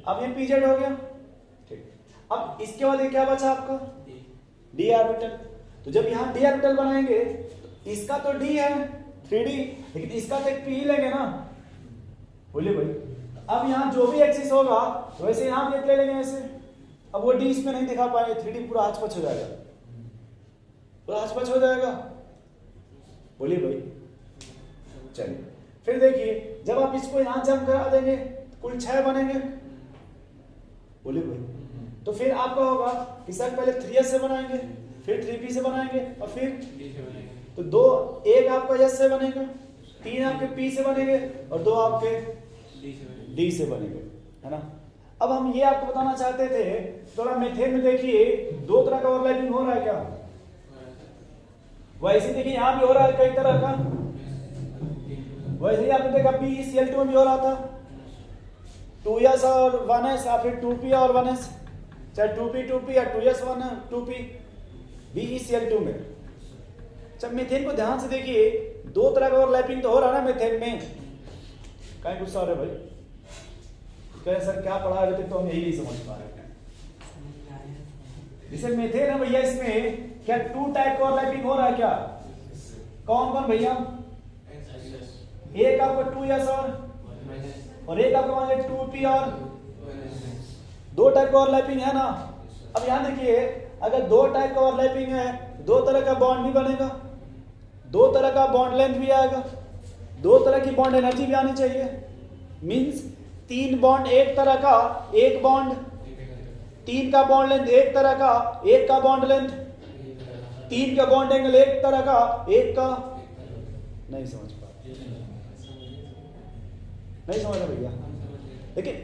अब ये PZ हो गया, ठीक। अब इसके बाद ये क्या बचा आपका? D orbital. तो जब यहाँ D ऑर्बिटल बनाएंगे तो इसका तो D है 3D, लेकिन इसका तो एक P लेंगे ना, बोलिए भाई। अब यहाँ जो भी एक्सिस होगा तो वैसे यहाँ भी एक ले लेंगे ऐसे। अब वो D इसमें नहीं दिखा पाएंगे, 3D पूरा हचपच हो जाएगा, पूरा हचपच हो जाएगा, बोलिए भाई। चलिए फिर देखिए, जब आप इसको यहाँ जम करा देंगे कुल 6 बनेंगे, बोलिए भाई। तो फिर आपका होगा कि सर पहले 3S से बनाएंगे, फिर 3P से बनाएंगे, और फिर तो 2 एक आपका S से बनेगा, 3 आपके P से बनेंगे और 2 आपके D से बनेंगे, है ना। अब हम ये आपको बताना चाहते थे, थोड़ा मेथेन में देखिए 2 तरह का ओवरलैपिंग हो रहा है क्या? वैसे देखिए यहाँ भी हो रहा है कई तरह का, वैसे ही आपने देखा PeCl2 में भी हो रहा था, 2s और 1s या फिर 2p और 1s, चाहे 2p 2p या 2s 1 2p BeCl2 में। जब मीथेन को ध्यान से देखिए 2 तरह का ओवरलैपिंग तो हो रहा है ना मीथेन में। कहीं गुस्सा हो रहा है भाई? कहे सर क्या पढ़ा है तो हम यही नहीं समझ पा रहे हैं। जैसे मीथेन है भैया, इसमें क्या 2 टाइप का ओवरलैपिंग हो रहा है क्या? कौन कौन भैया? एक आपका 2s और एक आपका मान लीजिए 2p और 2 टाइप का ओवरलैपिंग है ना। अब यहां देखिए, अगर दो टाइप का ओवरलैपिंग है, दो तरह का बॉन्ड भी बनेगा, दो तरह का बॉन्ड लेंथ भी आएगा, दो तरह की बॉन्ड एनर्जी भी आनी चाहिए। मींस 3 बॉन्ड एक तरह का, एक बॉन्ड 3 का बॉन्ड लेंथ एक तरह का, एक का बॉन्ड लेंथ 3 का बॉन्ड एंगल एक तरह का, एक का नहीं समझ पा, नहीं समझ रहे भैया। लेकिन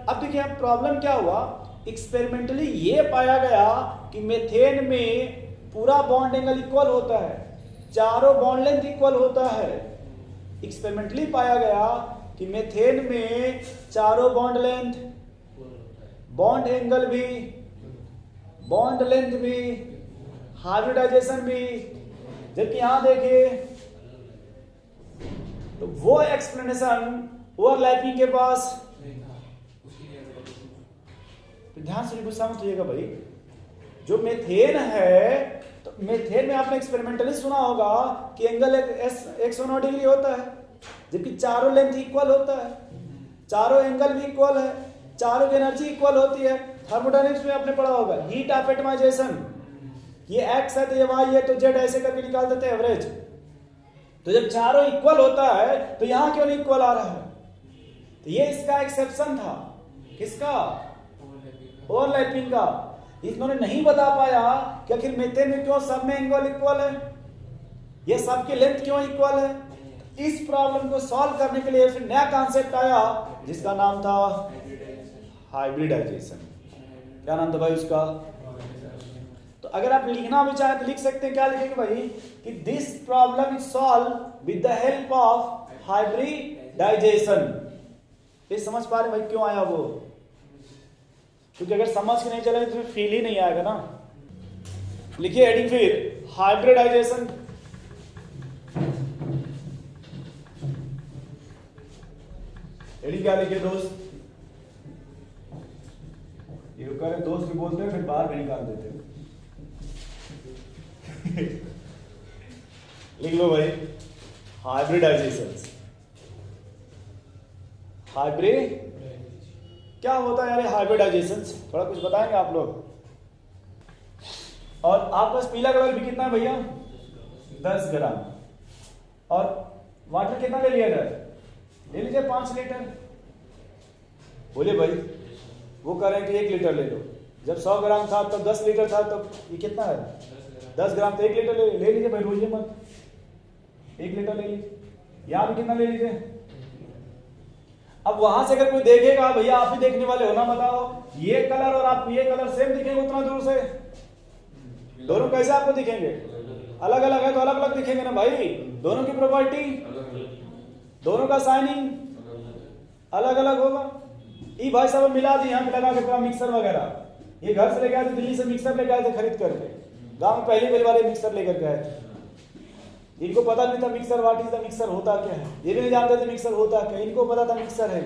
अब देखिए प्रॉब्लम क्या हुआ, एक्सपेरिमेंटली ये पाया गया कि मेथेन में पूरा बॉन्ड एंगल इक्वल होता है, चारों बॉन्ड लेंथ इक्वल होता है। एक्सपेरिमेंटली पाया गया कि मेथेन में चारों बॉन्ड लेंथ, बॉन्ड एंगल भी, बॉन्ड लेंथ भी, हाइब्रिडाइजेशन भी, जबकि यहां देखिए तो वो एक्सप्लेनेशन ओवरलैपिंग के पास, तो ध्यान से गुस्सा मत होइएगा भाई, जो मेथेन है तो मेथेन में आपने एक्सपेरिमेंटली सुना होगा कि एंगल 109 डिग्री होता है, जबकि चारों लेंथ इक्वल होता है, चारों एंगल भी इक्वल है, चारों की एनर्जी इक्वल होती है। थर्मोडायनेमिक्स में आपने पढ़ा होगा हीट ऑफ एटमाइजेशन, ये एक्स है तो ये वाई है तो जेड, ऐसे करके निकाल देते हैं एवरेज। तो जब चारों इक्वल होता है तो यहां क्यों नहीं इक्वल आ रहा है? तो ये इसका एक्सेप्शन था, किसका? ओवरलैपिंग का। इन्होंने नहीं बता पाया कि आखिर मेथेन में क्यों सब में एंगल इक्वल है, ये सबकी लेंथ क्यों इक्वल है। इस प्रॉब्लम को सॉल्व करने के लिए फिर नया कॉन्सेप्ट आया जिसका नाम था हाइब्रिडाइजेशन। क्या नाम था भाई उसका? तो अगर आप लिखना भी चाहें तो लिख सकते हैं, क्या लिखेंगे भाई कि this problem is solve with the help of hybridisation. ये समझ पा रहे भाई क्यों आया वो? क्योंकि अगर समझ के नहीं चले तो फील ही नहीं आएगा ना। लिखिए हेडिंग फिर हाइब्रिडाइजेशन। हेडिंग क्या लिखिए दोस्त? ये करें दोस्त भी बोलते हैं फिर बाहर भी निकाल देते हैं। लिख लो भाई हाइब्रिडाइजेशन। हाइब्रिड क्या होता है यार हाइब्रिडाइजेशन? थोड़ा कुछ बताएंगे आप लोग? और आपके पास पीला कलर भी कितना है भैया? 10 ग्राम। और वाटर कितना ले लिया जाए? ले लीजिए 5 लीटर। बोले भाई वो कह रहे हैं कि 1 लीटर ले लो। जब 100 ग्राम था तब 10 लीटर था, तब ये कितना है? 10 ग्राम तो 1 लीटर ले लीजिए भाई, रोइए मत, 1 लीटर ले लीजिए। यहां भी कितना ले लीजिए? अब वहां से अगर कोई देखेगा, भैया आप ही देखने वाले हो ना, बताओ ये कलर और आप ये कलर सेम दिखेंगे उतना दूर से? दोनों कैसे आपको दिखेंगे? अलग अलग है तो अलग अलग दिखेंगे ना भाई। दोनों की प्रॉपर्टी, दोनों का शाइनिंग अलग अलग होगा। ये भाई साहब मिला दी यहाँ पे लगा के पूरा मिक्सर वगैरह। ये घर से लेके आए थे, दिल्ली से मिक्सर लेके आए थे खरीद करके। गांव में पहली वाले मिक्सर लेकर के आए थे। इनको पता नहीं था mixer, what is the mixer होता क्या है, ये भी नहीं जानते थे मिक्सर होता क्या। इनको पता था मिक्सर है।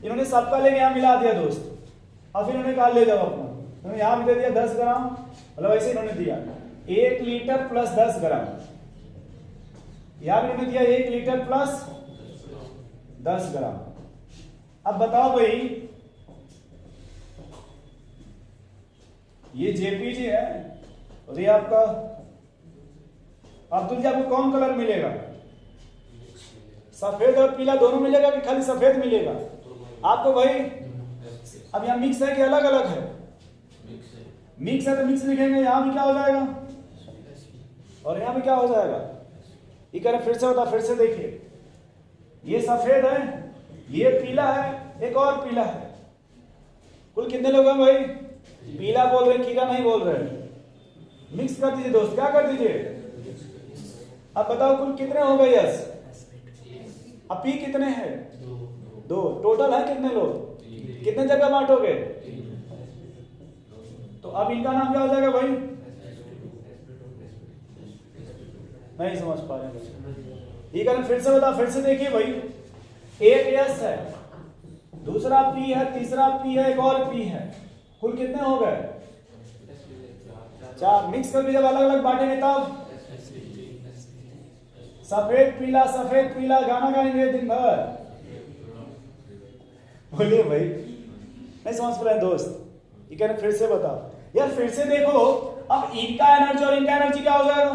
इन्होंने सबका लेके यहाँ मिला दिया दोस्त। और फिर इन्होंने कहा ले जाओ अपना। इन्होंने यहाँ भी दे दिया 10 ग्राम, मतलब ऐसे इन्होंने दिया 1 लीटर प्लस 10 ग्राम। यहाँ भी इन्होंने दिया 1 लीटर प्लस 10 ग्राम। अब बताओ भाई ये जेपीजी है और ये आपका अब्दुल जी, आपको कौन कलर मिलेगा? सफेद और पीला दोनों मिलेगा कि खाली सफेद मिलेगा आपको भाई? अब यहाँ मिक्स है कि अलग अलग है? मिक्स है तो मिक्स लिखेंगे। यहां भी क्या हो जाएगा और यहां भी क्या हो जाएगा? ये कह रहे फिर से होता, फिर से देखिए, ये सफेद है, ये पीला है, एक और पीला है। कुल कितने लोग हैं भाई? पीला बोल रहे, कीड़ा नहीं बोल रहे। मिक्स कर दीजिए दोस्त, क्या कर दीजिए? अब बताओ कुल कितने हो गए? यस। अब पी कितने हैं? 2। टोटल है कितने लोग? कितने जगह बांटोगे? तो अब इनका नाम क्या हो जाएगा भाई? नहीं समझ पा रहे। ठीक है, फिर से बता, फिर से देखिए भाई, एक एस है, दूसरा पी है, तीसरा पी है, एक और पी है। कुल कितने हो गए? 4। मिक्स करके जब अलग अलग बांटेंगे तब सफेद पीला गाना गाएंगे दिन भर। बोलिए भाई, नहीं समझ पा रहे दोस्त? ये कह रहे फिर से बताओ। यार फिर से देखो, अब इनका एनर्जी और इनका एनर्जी क्या हो जाएगा?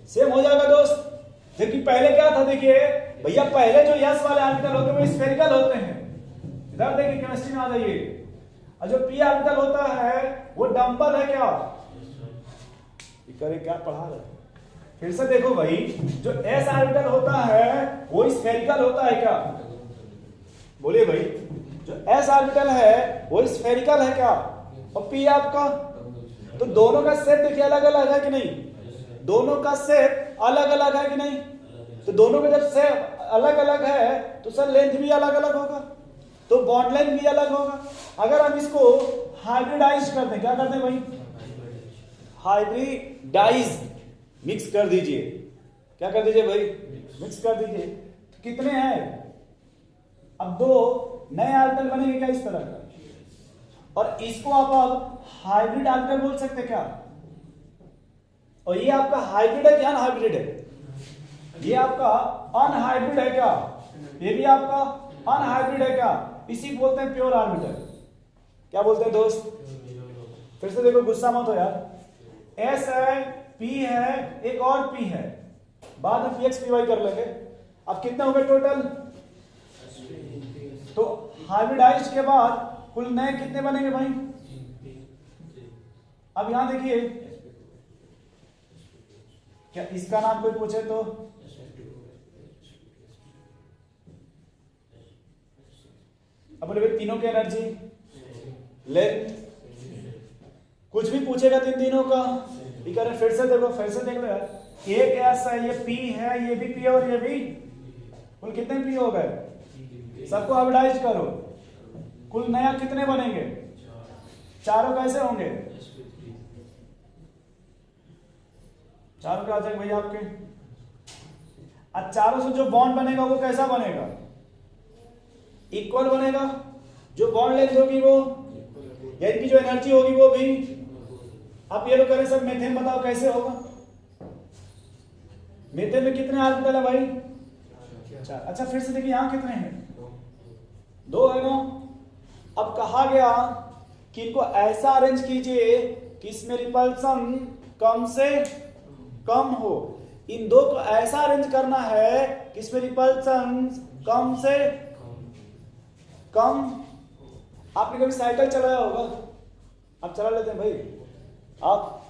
सेम हो जाएगा दोस्त। जबकि पहले क्या था, देखिए भैया, पहले जो यस वाले ऑर्बिटल होते हैं वो स्फेरिकल होते हैं। इधर देखिए केमिस्ट्री में आ जाइए, और जो पी ऑर्बिटल होता है वो डंबल है क्या? करे क्या पढ़ा रहे? फिर से देखो भाई, जो एस ऑर्बिटल होता है वो स्फेरिकल होता है क्या? बोलिए भाई, जो एस ऑर्बिटल है वो स्फेरिकल है क्या? और पी आपका, तो दोनों का शेप देखिए अलग अलग है कि नहीं? दोनों का शेप अलग अलग है कि नहीं? तो दोनों का जब शेप अलग अलग है तो सर लेंथ भी अलग अलग होगा, तो बॉन्ड लेंथ भी अलग होगा। अगर हम इसको हाइब्रिडाइज कर दें, क्या कर दें भाई? हाइब्रिडाइज, मिक्स कर दीजिए। क्या कर दीजिए भाई? मिक्स कर दीजिए। तो कितने हैं? अब दो नए ऑर्बिटल बनेंगे क्या इस तरह का? और इसको आप अब हाइब्रिड ऑर्बिटल बोल सकते क्या? और ये आपका हाइब्रिड है क्या अनहाइब्रिड है? ये आपका अनहाइब्रिड है क्या? ये भी आपका अनहाइब्रिड है क्या? इसी बोलते हैं प्योर ऑर्बिटल। क्या बोलते हैं दोस्त? फिर से देखो, गुस्सा मत हो यार। एस है, पी है, एक और पी है, बाद में पी एक्स पी वाई कर लेंगे। अब कितने हो गए टोटल? तो हाइब्रिडाइज के बाद कुल नए कितने बनेंगे भाई? अब यहां देखिए, क्या इसका नाम कोई पूछे तो? अब बोले भाई तीनों की एनर्जी, लेंथ, कुछ भी पूछेगा तीन तीनों का। ठीक है, फिर से देखो, फिर से देख लो यार। एक एस है, ये पी है, ये भी पी है और ये भी, कुल कितने पी हो गए? सबको हाइब्रिडाइज करो, कुल नया कितने बनेंगे? चारों कैसे होंगे? चारों क्या आ जाएंगे भैया आपके? अब चारों से जो बॉन्ड बनेगा वो कैसा बनेगा? इक्वल बनेगा। जो बॉन्ड लेंथ होगी वो, या इनकी जो एनर्जी होगी वो भी। अब ये लोग करें सब मेथेन, बताओ कैसे होगा? मेथेन में कितने ऑर्बिटल है भाई? चार। अच्छा फिर से देखिए, यहां कितने हैं? दो है ना। अब कहा गया कि इनको ऐसा अरेंज कीजिए कि इसमें रिपल्सन कम से कम हो। इन दो को ऐसा अरेंज करना है कि इसमें रिपल्सन कम से कम। आपने कभी साइकिल चलाया होगा? आप चला लेते हैं भाई? आप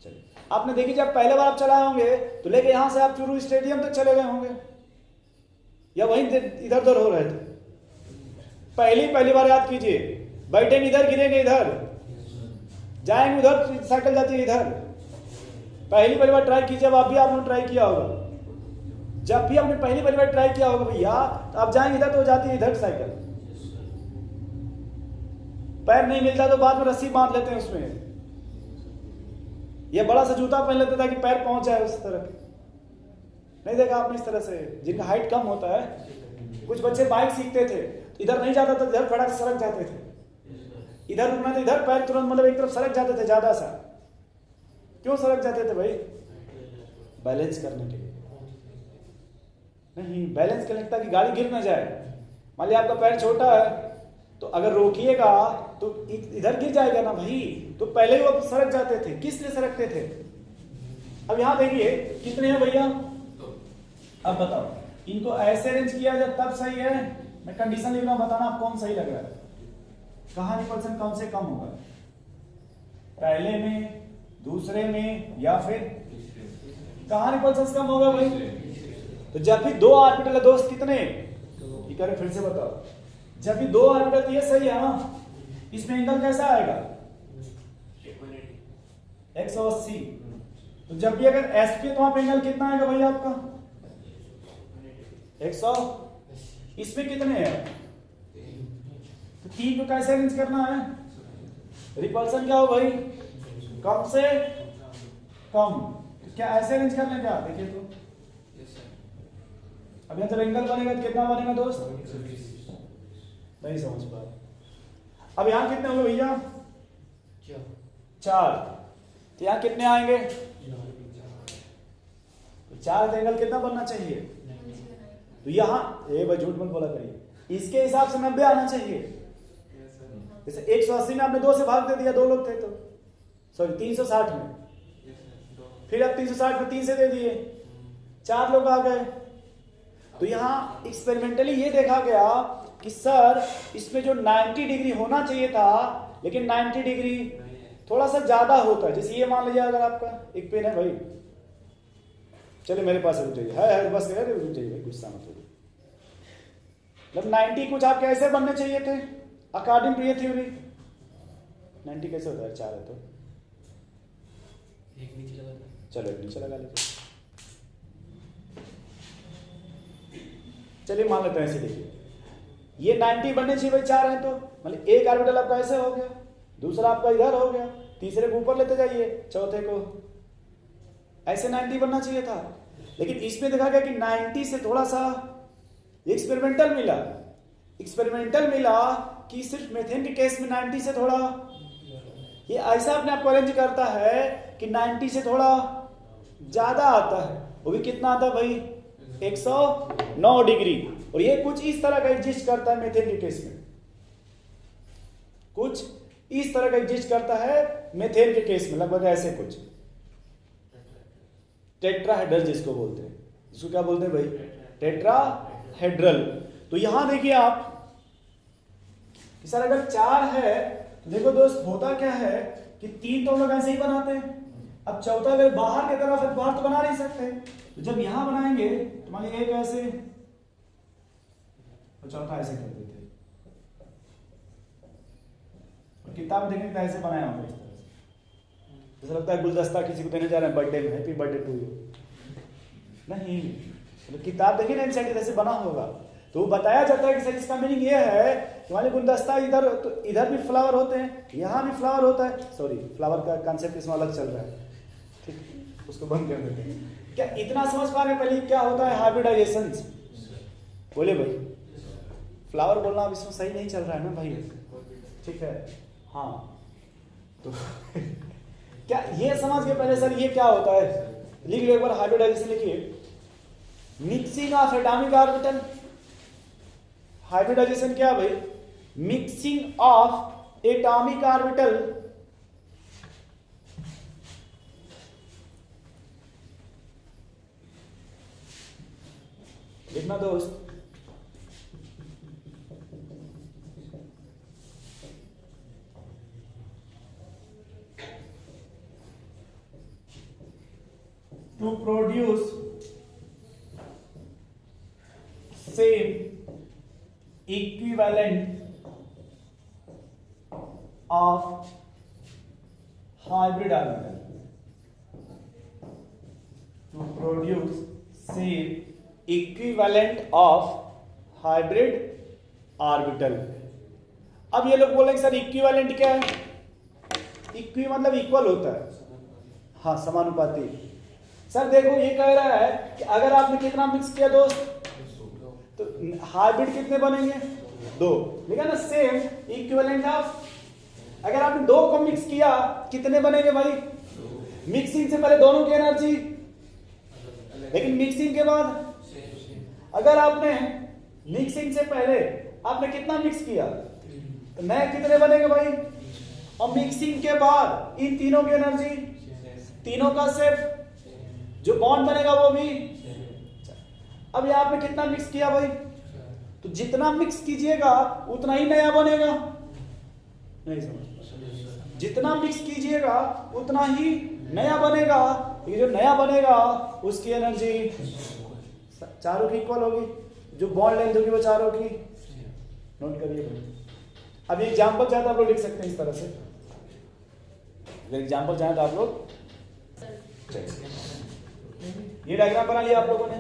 चलिए, आपने देखी जब पहले बार आप चलाए होंगे तो लेके यहां से आप चूरू स्टेडियम तक चले गए होंगे, या वहीं इधर उधर हो रहे थे? पहली बार याद कीजिए, बैठेंगे इधर, गिरेंगे इधर, जाएंगे उधर, साइकिल जाती है इधर। पहली बार ट्राई कीजिए। अब आप भी आपने ट्राई किया होगा, जब भी आपने पहली बार ट्राई किया होगा भैया, तो आप जाएंगे इधर तो जाती है इधर साइकिल। पैर नहीं मिलता तो बाद में रस्सी बांध लेते हैं उसमें, ये बड़ा सा जूता पहन लेते ताकि पैर पहुंच जाए उस तरह। नहीं देखा आपने इस तरह से? जिनका हाइट कम होता है, कुछ बच्चे बाइक सीखते थे, इधर नहीं जाता था, इधर फटाक सरक जाते थे, इधर रुकना था, इधर पैर तुरंत मतलब एक तरफ सरक जाते थे ज्यादा सा। क्यों सरक जाते थे भाई? बैलेंस करने के लिए। नहीं, बैलेंस करने ताकि गाड़ी गिर ना जाए। मान लिया आपका पैर छोटा है तो अगर रोकिएगा तो इधर गिर जाएगा ना भाई, तो पहले ही वो सरक जाते थे। किस लिए सरकते थे? अब यहां देखिए कितने हैं भैया? अब बताओ, इनको ऐसे अरेंज किया जाए तब सही है? मैं कंडीशन लिख रहा हूं, बताना आप कौन सही लग रहा है। कहां रिपल्सन कम से कम होगा? पहले में, दूसरे में, या फिर कहां रिपल्सन कम होगा भाई? तो जब भी दो ऑर्बिटल है दोस्त, कितने? ठीक है, फिर से बताओ। जब भी दो ऑर्बिटल, तो ये सही है ना? इसमें एंगल कैसा आएगा? 180। तो जब भी अगर एस पे, तो वहां पे एंगल कितना आएगा भाई आपका? 100। इसमें कितने हैं? तो तीन को कैसे अरेंज करना है? रिपल्सन क्या हो भाई? कम से कम। तो क्या ऐसे अरेंज कर लें क्या? देखिए तो अब यहां जब एंगल बनेगा तो कितना बनेगा दोस्त? नहीं समझ पा रहे। अब यहां कितने होंगे भैया? 4। तो यहां कितने आएंगे? तो 4 एंगल कितना बनना चाहिए? तो यहां भाई झूठ मत बोला करिए, इसके हिसाब से 90 आना चाहिए। जैसे 180 में आपने 2 से भाग दे दिया, 2 लोग थे तो, सॉरी 360 में, फिर आप 360 में 3 से दे दिए, 4 लोग आ गए। तो यहाँ एक्सपेरिमेंटली ये देखा गया कि सर इसमें जो 90 डिग्री होना चाहिए था, लेकिन 90 डिग्री थोड़ा सा ज्यादा होता है। जैसे ये मान लीजिए अगर आपका एक पेन है भाई, चलिए मेरे पास रुक जाइए, है बस रुक जाइए भाई, गुस्सा मत होइए। मतलब 90 कुछ आपके ऐसे बनने चाहिए थे अकॉर्डिंग टू ये थ्योरी। 90 कैसे होता है, 4 है तो एक नीचे लगा, चलो एक नीचे लगा लेते, चलिए मान लेते हैं ऐसे। देखिए ये 90 बनने चाहिए भाई, 4 है तो मतलब एक ऑर्बिटल आपका ऐसे हो गया, दूसरा आपका इधर हो गया, तीसरे को ऊपर लेते जाइए, चौथे को ऐसे 90 बनना चाहिए था। लेकिन इसमें देखा गया कि 90 से थोड़ा सा एक्सपेरिमेंटल मिला कि सिर्फ मीथेन के केस में 90 से थोड़ा, ये ऐसा अपने आप को अरेंज करता है कि 90 से थोड़ा ज्यादा आता है। वो भी कितना आता है भाई, 109 डिग्री। और ये कुछ इस तरह का एग्जिस्ट करता है मीथेन के केस में, कुछ इस तरह का एग्जिस्ट करता है मीथेन के केस में, लगभग ऐसे कुछ टेट्राहेड्रल जिसको बोलते हैं, इसको क्या बोलते हैं भाई, टेट्राहेड्रल। तो यहां देखिए आप कि सर अगर 4 है तो देखो दोस्त होता क्या है कि 3 तो हम लोग ऐसे ही बनाते हैं। अब चौथा अगर बाहर की तरफ है, बाहर तो बना नहीं सकते, तो जब यहां बनाएंगे तो मान लीजिए एक ऐसे और चौथा ऐसे कर देते हैं। और किताब में देखेंगे तो ऐसे बनाया होगा इस तरह से, जैसे लगता है गुलदस्ता किसी को देने जा रहे हैं बर्थडे में, हैप्पी बर्थडे टू यू। नहीं, तो किताब देखिए ना इनसाइड ऐसे बना होगा, तो वो बताया जाता है कि सर इसका मीनिंग ये है कि मान लीजिए गुलदस्ता इधर, तो इधर भी फ्लावर होते हैं, यहाँ भी फ्लावर होता है। सॉरी, फ्लावर का कॉन्सेप्ट इसमें अलग चल रहा है, ठीक, उसको बंद कर देते हैं। क्या इतना समझ पा रहे हैं पहले क्या होता है हाइब्रिडाइजेशन? बोले भाई, फ्लावर बोलना अब इसमें सही नहीं चल रहा है ना भाई, ठीक है, हाँ। तो क्या ये समझ के पहले सर ये क्या होता है, लिख लो एक बार हाइब्रिडाइजेशन लिखिए, mixing of atomic orbital. Hybridisation क्या भाई, मिक्सिंग ऑफ एटॉमिक ऑर्बिटल लिखना दोस्त। to produce same equivalent of hybrid orbital, to produce same equivalent of hybrid orbital। अब ये लोग बोलेंगे सर इक्विवेलेंट क्या है, इक्वी मतलब इक्वल होता है, हाँ समानुपाती। सर देखो ये कह रहा है कि अगर आपने कितना मिक्स किया दोस्त, तो हाइब्रिड कितने बनेंगे, 2, लिखा ना सेम इक्विवेलेंट ऑफ। अगर आपने 2 को मिक्स किया कितने बनेंगे भाई, मिक्सिंग से पहले दोनों की एनर्जी, लेकिन मिक्सिंग के बाद अगर आपने मिक्सिंग से पहले आपने कितना मिक्स किया तो नए कितने बनेंगे भाई, और मिक्सिंग के बाद इन तीनों की एनर्जी, तीनों का सेट, जो बॉन्ड बनेगा वो भी। अब ये आपने कितना मिक्स किया भाई, तो जितना मिक्स कीजिएगा उतना ही नया बनेगा, नहीं समझ, जितना मिक्स कीजिएगा उतना ही नया बनेगा। ये जो नया बनेगा उसकी एनर्जी चारों की इक्वल होगी, जो बॉन्ड लेंथ होगी वो चारों की, नोट करिए भाई। अब एग्जाम्पल चाहे तो आप लोग लिख सकते हैं इस तरह से, एग्जाम्पल चाहे तो आप लोग, ये डायग्राम बना लिया आप लोगों ने।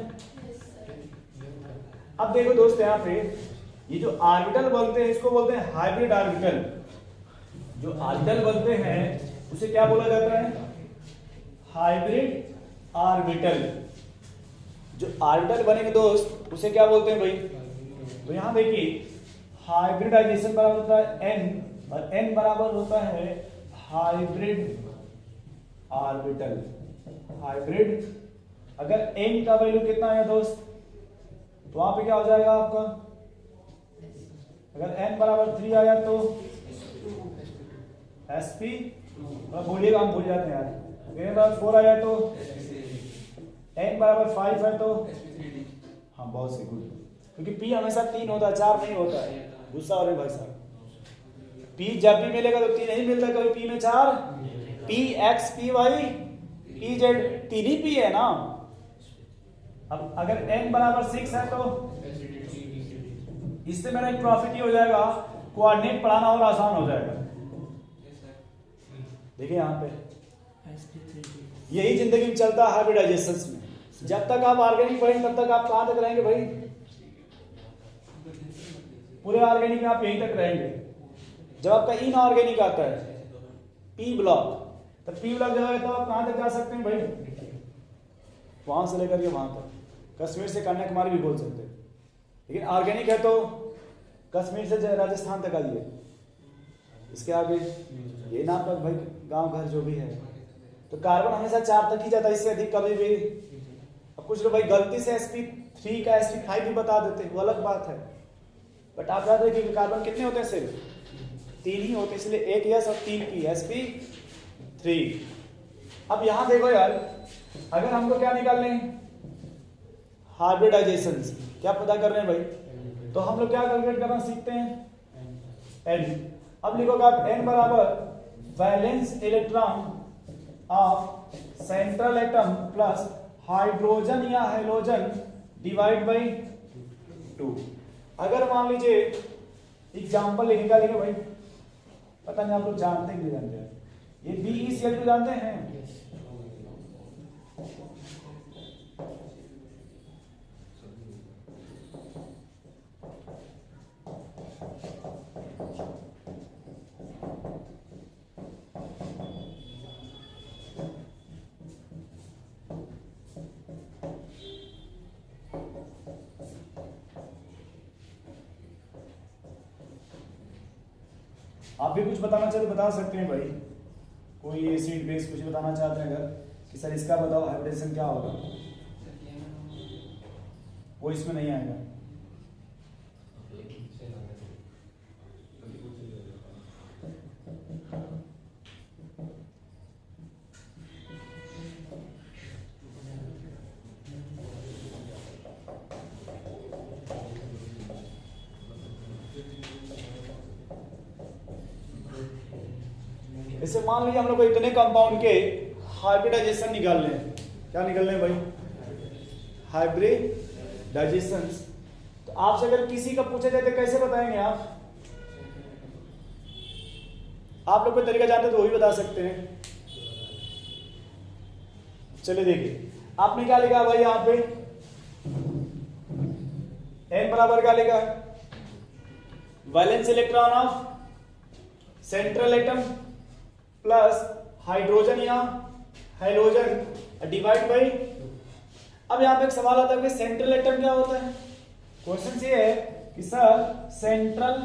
अब देखो दोस्त यहाँ पे ये जो ऑर्बिटल बोलते हैं इसको बोलते हैं हाइब्रिड ऑर्बिटल। जो ऑर्बिटल बोलते हैं उसे क्या बोला जाता है, हाइब्रिड ऑर्बिटल। जो ऑर्बिटल बनेंगे दोस्त उसे क्या बोलते हैं भाई, तो यहां देखिए हाइब्रिडाइजेशन बराबर होता है n, और n बराबर होता है हाइब्रिड ऑर्बिटल। हाइब्रिड, अगर n का वैल्यू कितना है दोस्त, तो वहां पे क्या हो जाएगा आपका, अगर n बराबर 3 आया तो SP बोलिएगा, हम भूल जाते हैं यार। n बराबर 4 आया तो n बराबर 5 है तो हाँ बहुत सही, गुड। क्योंकि p हमेशा 3 होता है, 4 नहीं होता है। गुस्सा हो रहे भाई साहब, p जब भी मिलेगा तो 3 नहीं मिलता, कभी p में 4, p x p y p z 3 ही p है ना। अब अगर n बराबर 6 है तो इससे मेरा एक प्रॉफिट ही हो जाएगा, कोऑर्डिनेट पढ़ाना और आसान हो जाएगा। देखिए यहाँ पे यही जिंदगी में चलता है हाइब्रिडाइजेशंस में। जब तक आप ऑर्गेनिक पढ़ेंगे तब तक आप कहां तक रहेंगे भाई? पूरे ऑर्गेनिक में आप यहीं तक रहेंगे। जब आपका इनऑर्गेनिक आता है पी ब्लॉक, तब पी ब्लॉक जब आता है आप कहां तक जा सकते हैं भाई? वहां से लेकर के वहां तक, कश्मीर से कन्याकुमारी भी बोल सकते हैं। लेकिन ऑर्गेनिक है तो कश्मीर से राजस्थान तक आइए, इसके आगे ये ना पर भाई गांव घर जो भी है। तो कार्बन हमेशा 4 तक ही जाता है, इससे अधिक कभी भी। अब कुछ लोग भाई गलती से sp3 का sp5 भी बता देते हैं, वो अलग बात है। बट आप याद रखिए कि कार्बन कितने होते हैं? सिर्फ 3 ही होते हैं, इसलिए 1 s और 3 p sp3। अब यहां देखो यार, अगर हमको क्या निकालने हैं? हाइब्रिडाइजेशन। क्या पता कर रहे हैं भाई? तो हम लोग क्या कैलकुलेट करना सीखते हैं? n। अब लिखोगे आप n बराबर valence electron of central atom plus hydrogen या हेलोजन डिवाइड बाई 2। अगर मान लीजिए एग्जांपल निकालेंगे भाई, पता नहीं आप लोग जानते हैं नहीं जानते, ये BeCl2 जानते हैं? आप भी कुछ बताना चाहते बता सकते हैं भाई। कोई एसिड बेस कुछ बताना चाहते हैं अगर कि सर इसका बताओ हाइब्रिडेशन क्या होगा, वो इसमें नहीं आएगा। जैसे मान लीजिए हम लोग को इतने कंपाउंड के हाइब्रिडाइजेशन निकालने हैं। क्या निकालने हैं भाई? हाइब्रिडाइजेशन। तो आपसे अगर किसी का पूछा जाए तो कैसे बताएंगे आप? आप लोग कोई तरीका जानते तो वही बता सकते हैं। चलिए देखिए, आपने क्या लिखा भाई यहाँ पे? n बराबर क्या लिखा? Valence electron of central atom plus hydrogen या हेलोजन डिवाइड बाई। अब यहां पे एक सवाल आता है कि सेंट्रल एटम क्या होता है? क्वेश्चन ये है कि सर सेंट्रल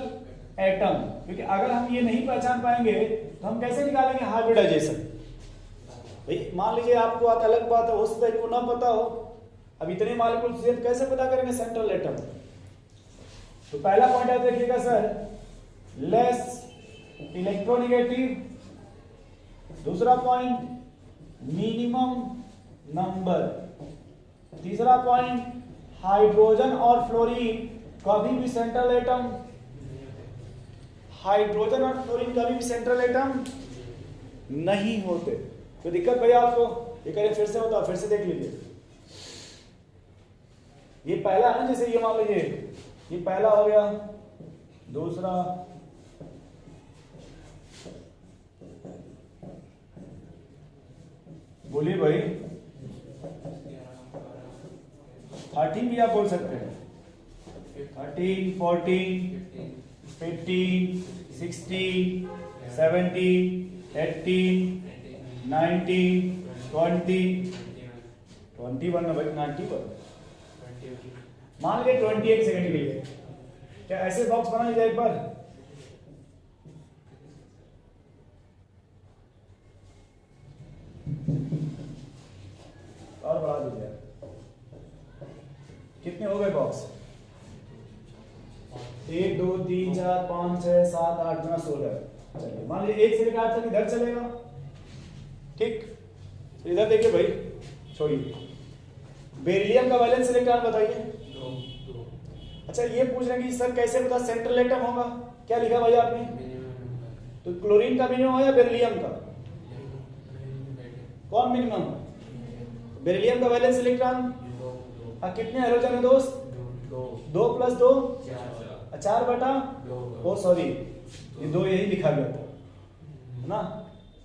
एटम, क्योंकि अगर हम ये नहीं पहचान पाएंगे तो हम कैसे निकालेंगे हाइब्रिडाइजेशन? भाई मान लीजिए आपको आता, अलग बात है हो सकता है को ना पता हो। अब इतने मॉलिक्यूल्स हैं कैसे पता करेंगे सेंट्रल एटम? तो पहला पॉइंट आप देखिएगा सर, लेस इलेक्ट्रोनेगेटिव। दूसरा पॉइंट मिनिमम नंबर। तीसरा पॉइंट हाइड्रोजन और फ्लोरीन कभी भी सेंट्रल एटम, हाइड्रोजन और फ्लोरीन कभी भी सेंट्रल एटम नहीं होते। तो दिक्कत भैया आपको ये करिए, फिर से बताओ, फिर से देख लीजिए। ये पहला है ना, जैसे ये मान लीजिए ये पहला हो गया, दूसरा, बोलिए भाई 13 भी आप बोल सकते हैं। 13, 14, 15, 16, 17, 18, 19, 20, 21 भाई 91। मान लीजिए 21 सेकंड के लिए क्या ऐसे बॉक्स बना जाए एक बार? और बढ़ा दीजिए। कितने हो गए बॉक्स? 1 2 3 4 5 6 7 8 9 16। चलिए मान लीजिए 1 से लेकर 8 तक इधर चलेगा, ठीक। तो इधर देखिए भाई, छोड़िए, बेरिलियम का वैलेंस इलेक्ट्रॉन बताइए। अच्छा ये पूछ रहे हैं कि सर कैसे पता सेंट्रल एटम होगा, क्या लिखा भाई आपने? तो क्लोरीन का मिनिमम है या बेरिलियम का? कौन मिनिमम? बेरिलियम का वैलेंस इलेक्ट्रॉन कितने हाइड्रोजन है दोस्त? 2 + 2 4 बटा, ओ सॉरी ये 2 यही लिखा गया था, है ना,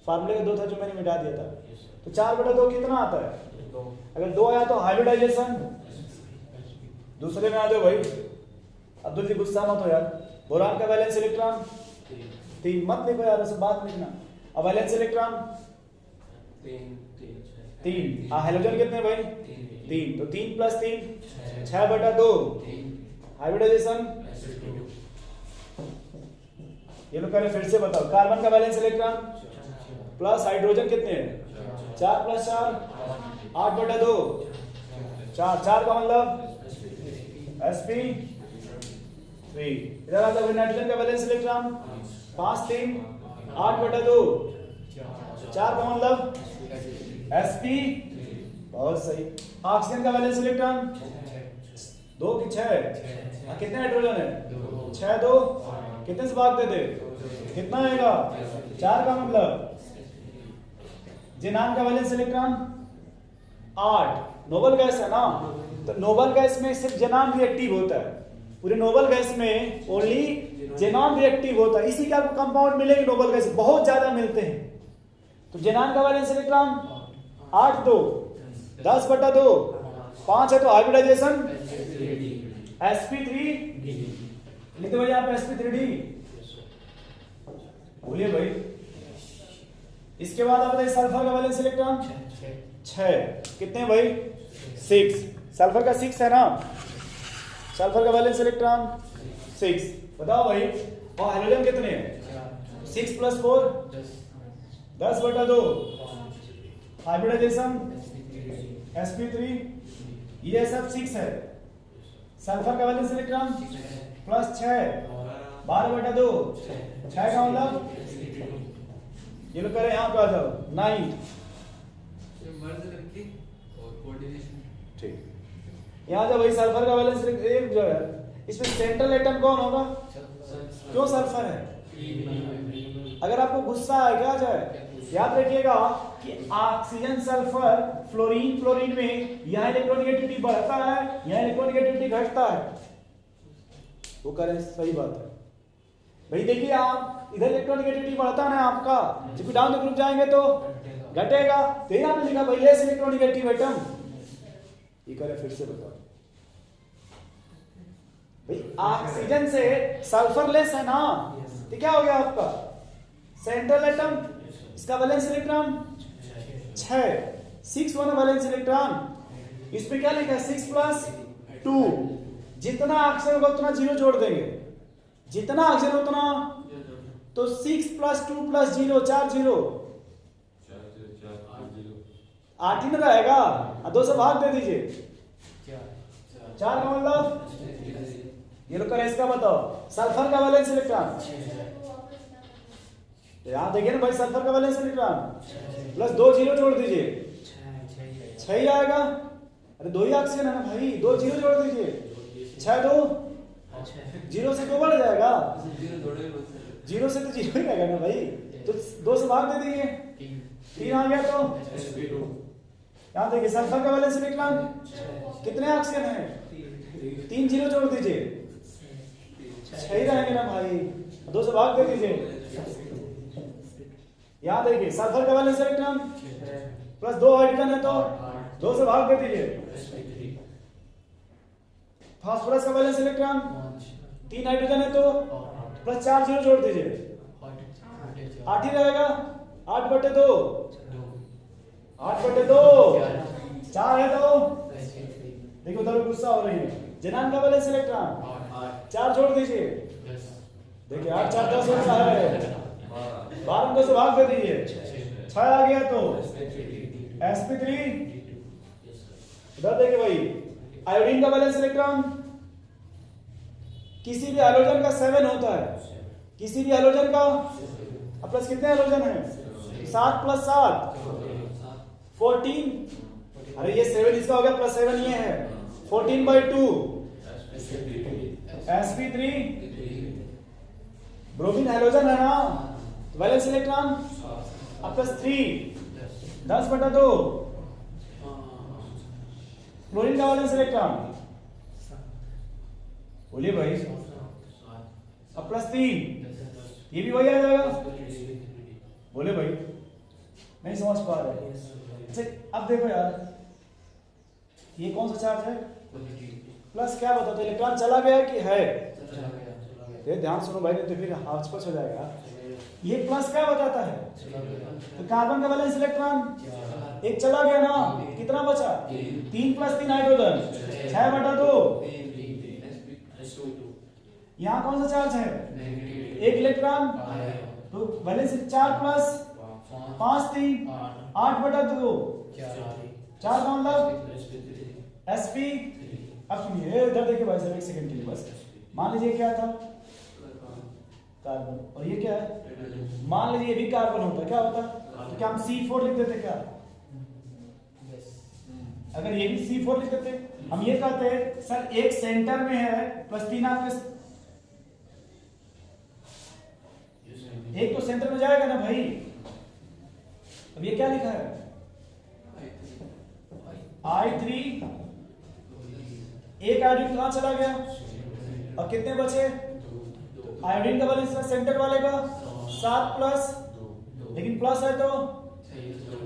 फार्मूले का 2 था जो मैंने मिटा दिया था। तो 4 बटा 2 कितना आता है? अगर 2 आया तो हाइब्रिडाइजेशन, दूसरे में आ जाओ भाई, अब्दुल जी गुस्सा मत हो यार। बोरान का वैलेंस इलेक्ट्रॉन 3, मत लिखो यार, उसे बात लिखना। अब वैलेंस इलेक्ट्रॉन 3, हाइड्रोजन कितने भाई? 3, तो 3 + 3 6 बटा 2, हाइब्रिडाइजेशन। ये लोग कह रहे फिर से बताओ, कार्बन का वैलेंस इलेक्ट्रॉन प्लस हाइड्रोजन कितने हैं? 4 + 4 8 बटा 2, 4 का मतलब sp3। इधर आता है नाइट्रोजन का वैलेंस इलेक्ट्रॉन 5 3 8 बटा 2, 4 का मतलब sp, बहुत सही। ऑक्सीजन का वैलेंस इलेक्ट्रॉन 2 की 6, कितने हाइड्रोजन है? 6 2, कितने से भाग देते? कितना आएगा? 4 का मतलब ज़ेनान का वैलेंस इलेक्ट्रॉन 8। नोबल गैस है ना, तो नोबल गैस में सिर्फ ज़ेनान रिएक्टिव होता है, पूरे नोबल गैस में ओनली ज़ेनान रिएक्टिव होता है। इसी के आपको कंपाउंड मिलेंगे नोबल गैस, बहुत ज्यादा मिलते हैं। तो ज़ेनान का वैलेंस इलेक्ट्रॉन 8 2 10 बटा 2, 5 है तो हाइब्रिडाइजेशन sp3, लिखते भाई आप sp3d, बोलिए भाई। इसके बाद आप बताइए सल्फर का वैलेंस इलेक्ट्रॉन 6, कितने भाई? 6, सल्फर का 6 है ना, सल्फर का वैलेंस इलेक्ट्रॉन 6, बताओ भाई। और हाइड्रोजन कितने हैं? 6 + 4 10 बटा 2, हाइब्रिडाइजेशन sp3, ये सब 6 है। सल्फर का वैलेंस इलेक्ट्रॉन +6 12 बटा 2, 6 का मतलब ये लोग कह रहे हैं यहाँ पे आ जाओ 9, ठीक। यहाँ जाओ भाई, सल्फर का वैलेंस एक जो है, इसमें सेंट्रल एटम कौन होगा? क्यों सल्फर है? अगर आपको गुस्सा आए क्या जाए, याद रखिएगा कि ऑक्सीजन सल्फर फ्लोरीन में यहाँ इलेक्ट्रोनेगेटिविटी बढ़ता है, यहाँ इलेक्ट्रोनेगेटिविटी घटता है। वो कह रहे हैं सही बात है भाई। देखिए आप इधर इलेक्ट्रोनेगेटिविटी बढ़ता है आपका, जब डाउन द ग्रुप जाएंगे तो घटेगा। तो यहाँ पे लिखा भाई लेस इलेक्ट्रोनेगेटिव एटम, ये कह रहे फिर से बताओ भाई, ऑक्सीजन से सल्फर लेस है ना, तो क्या हो गया आपका सेंट्रल एटम, इसका वैलेंस इलेक्ट्रॉन 6 6 वाला वैलेंस इलेक्ट्रॉन। इसमें क्या लिखा है? 6 + 2, जितना ऑक्सीजन होगा उतना 0 जोड़ देंगे, जितना ऑक्सीजन उतना, तो 6 + 2 + 0 4 0, 8 ही में रहेगा, 2 से भाग दे दीजिए, 4 का मतलब ये लोग करें। इसका बताओ सल्फर का वैलेंस इलेक्ट्रॉन, यहां देखिए ना भाई, सल्फर का वैलेंस इलेक्ट्रॉन +2 0 जोड़ दीजिए, 6 ही आएगा। अरे 2 ही ऑक्सीजन है ना भाई, 2 0 जोड़ दीजिए, 6 2 0 से 2 बढ़ जाएगा, 0 से तो 0 ही रहेगा ना भाई, तो 2 से भाग दे दीजिए, 3 आ गया। तो यहाँ देखिए सल्फर का वैलेंस इलेक्ट्रॉन कितने ऑक्सीजन है? 3 0 जोड़ दीजिए, 6 ही रहेंगे ना भाई, 2 से भाग दे दीजिए। यहाँ देखिए सल्फर का वैलेंस इलेक्ट्रॉन +2 हाइड्रोजन है तो 2 से भाग दे दीजिए। फास्फोरस का वैलेंस इलेक्ट्रॉन 3 हाइड्रोजन है तो +4 0 जोड़ दीजिए, 8 ही रहेगा, 8 बटे 2 8 बटे 2 4 है तो देखो उधर गुस्सा हो रही है। ज़ेनान का वैलेंस इलेक्ट्रॉन 4 जोड़ दीजिए, देखिए 8 4 10 होता है, 12 2 से भाग दे दीजिए, 6 आ गया तो sp3। इधर देखिए भाई, आयोडीन का वैलेंस इलेक्ट्रॉन किसी भी हाइड्रोजन का 7 होता है, किसी भी हाइड्रोजन का अब प्लस कितने हाइड्रोजन है? 7 + 7 14। अरे ये 7 इसका हो गया, +7 ये है 14/2 sp3। ब्रोमीन हाइड्रोजन है ना, तो वैलेंस इलेक्ट्रॉन अब +3 10/2। क्लोरीन का वैलेंस इलेक्ट्रॉन बोलिए भाई, अब +3 ये भी वही आ जाएगा। बोले भाई, नहीं समझ पा रहे? अच्छा अब देखो यार, ये कौन सा चार्ज है? प्लस क्या बताता है? इलेक्ट्रॉन चला गया कि है? ये ध्यान सुनो भाई, नहीं तो फिर हाचपच हो जाएगा। ये प्लस क्या बताता है? तो कार्बन का वैलेंस इलेक्ट्रॉन एक चला गया ना, कितना बचा? 3 + 3 हाइड्रोजन 6/2। यहाँ कौन सा चार्ज है? एक इलेक्ट्रॉन, तो वैलेंस 4 + 5 3 8/2 4 का मतलब sp। अब सुनिए इधर देखिए भाई साहब, 1 सेकंड के लिए बस। मान लीजिए क्या था? कार्बन, और ये क्या है? मान लीजिए ये भी कार्बन होता, क्या होता? तो क्या हम C4 लिख देते क्या? अगर ये भी C4 लिख देते, हम ये कहते सर एक सेंटर में है +3 आपके, एक तो सेंटर में जाएगा ना भाई। अब ये क्या लिखा है? I3। एक आयोडीन कहां चला गया? और कितने बचे? आयोडीन का वैलेंस सेंटर वाले का 7 प्लस, लेकिन प्लस है तो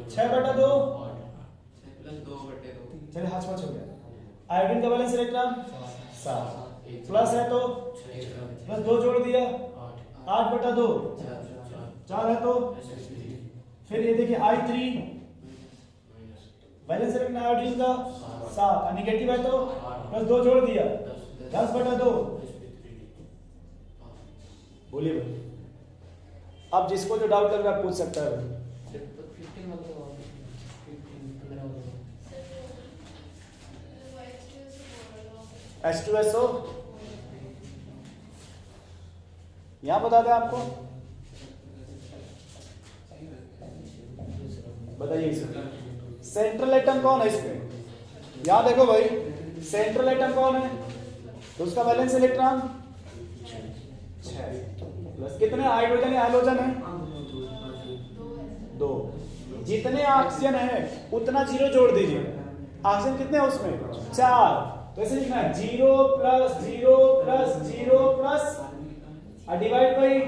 6/2। चलिए हाथ पांच हो गया। आयोडीन का वैलेंस इलेक्ट्रॉन 7 प्लस है तो प्लस 2 जोड़ दिया 8/2 4 है तो फिर ये देखिए I3 वैलेंस इलेक्ट्रॉन आयोडीन का 7 नेगेटिव है तो प्लस 2 जोड़ दिया 10/2। बोलिए भाई, अब जिसको जो डाउट लग रहा है पूछ सकता है भाई। H2SO यहां बता दें आपको, बताइए सेंट्रल एटम कौन है इसमें? यहां देखो भाई, सेंट्रल एटम कौन है? तो उसका वैलेंस इलेक्ट्रॉन 6 प्लस कितने हाइड्रोजन है? हाइड्रोजन है 2। जितने ऑक्सीजन है उतना 0 जोड़ दीजिए। ऑक्सीजन कितने है उसमें? 4। तो ऐसे लिखना है 0 + 0 + 0 प्लस डिवाइड बाई।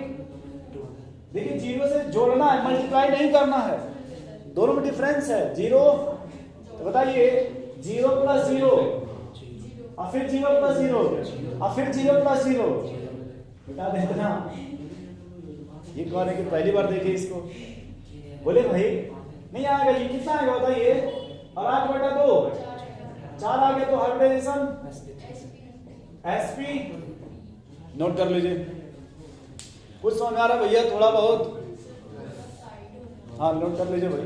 देखिए 0 से जोड़ना है, मल्टीप्लाई नहीं करना है, दोनों में डिफरेंस है 0। तो बताइए 0 + 0 और फिर 0 + 0 और फिर 0 + 0 बता देते ना। ये कौन है कि पहली बार देखे इसको? बोले भाई नहीं आएगा, ये कितना आएगा बताइए? और 8/2 4 आ गया तो हाइब्रिडाइजेशन sp। नोट कर लीजिए, कुछ समझ आ रहा है भैया? थोड़ा बहुत हाँ नोट कर लीजिए भाई।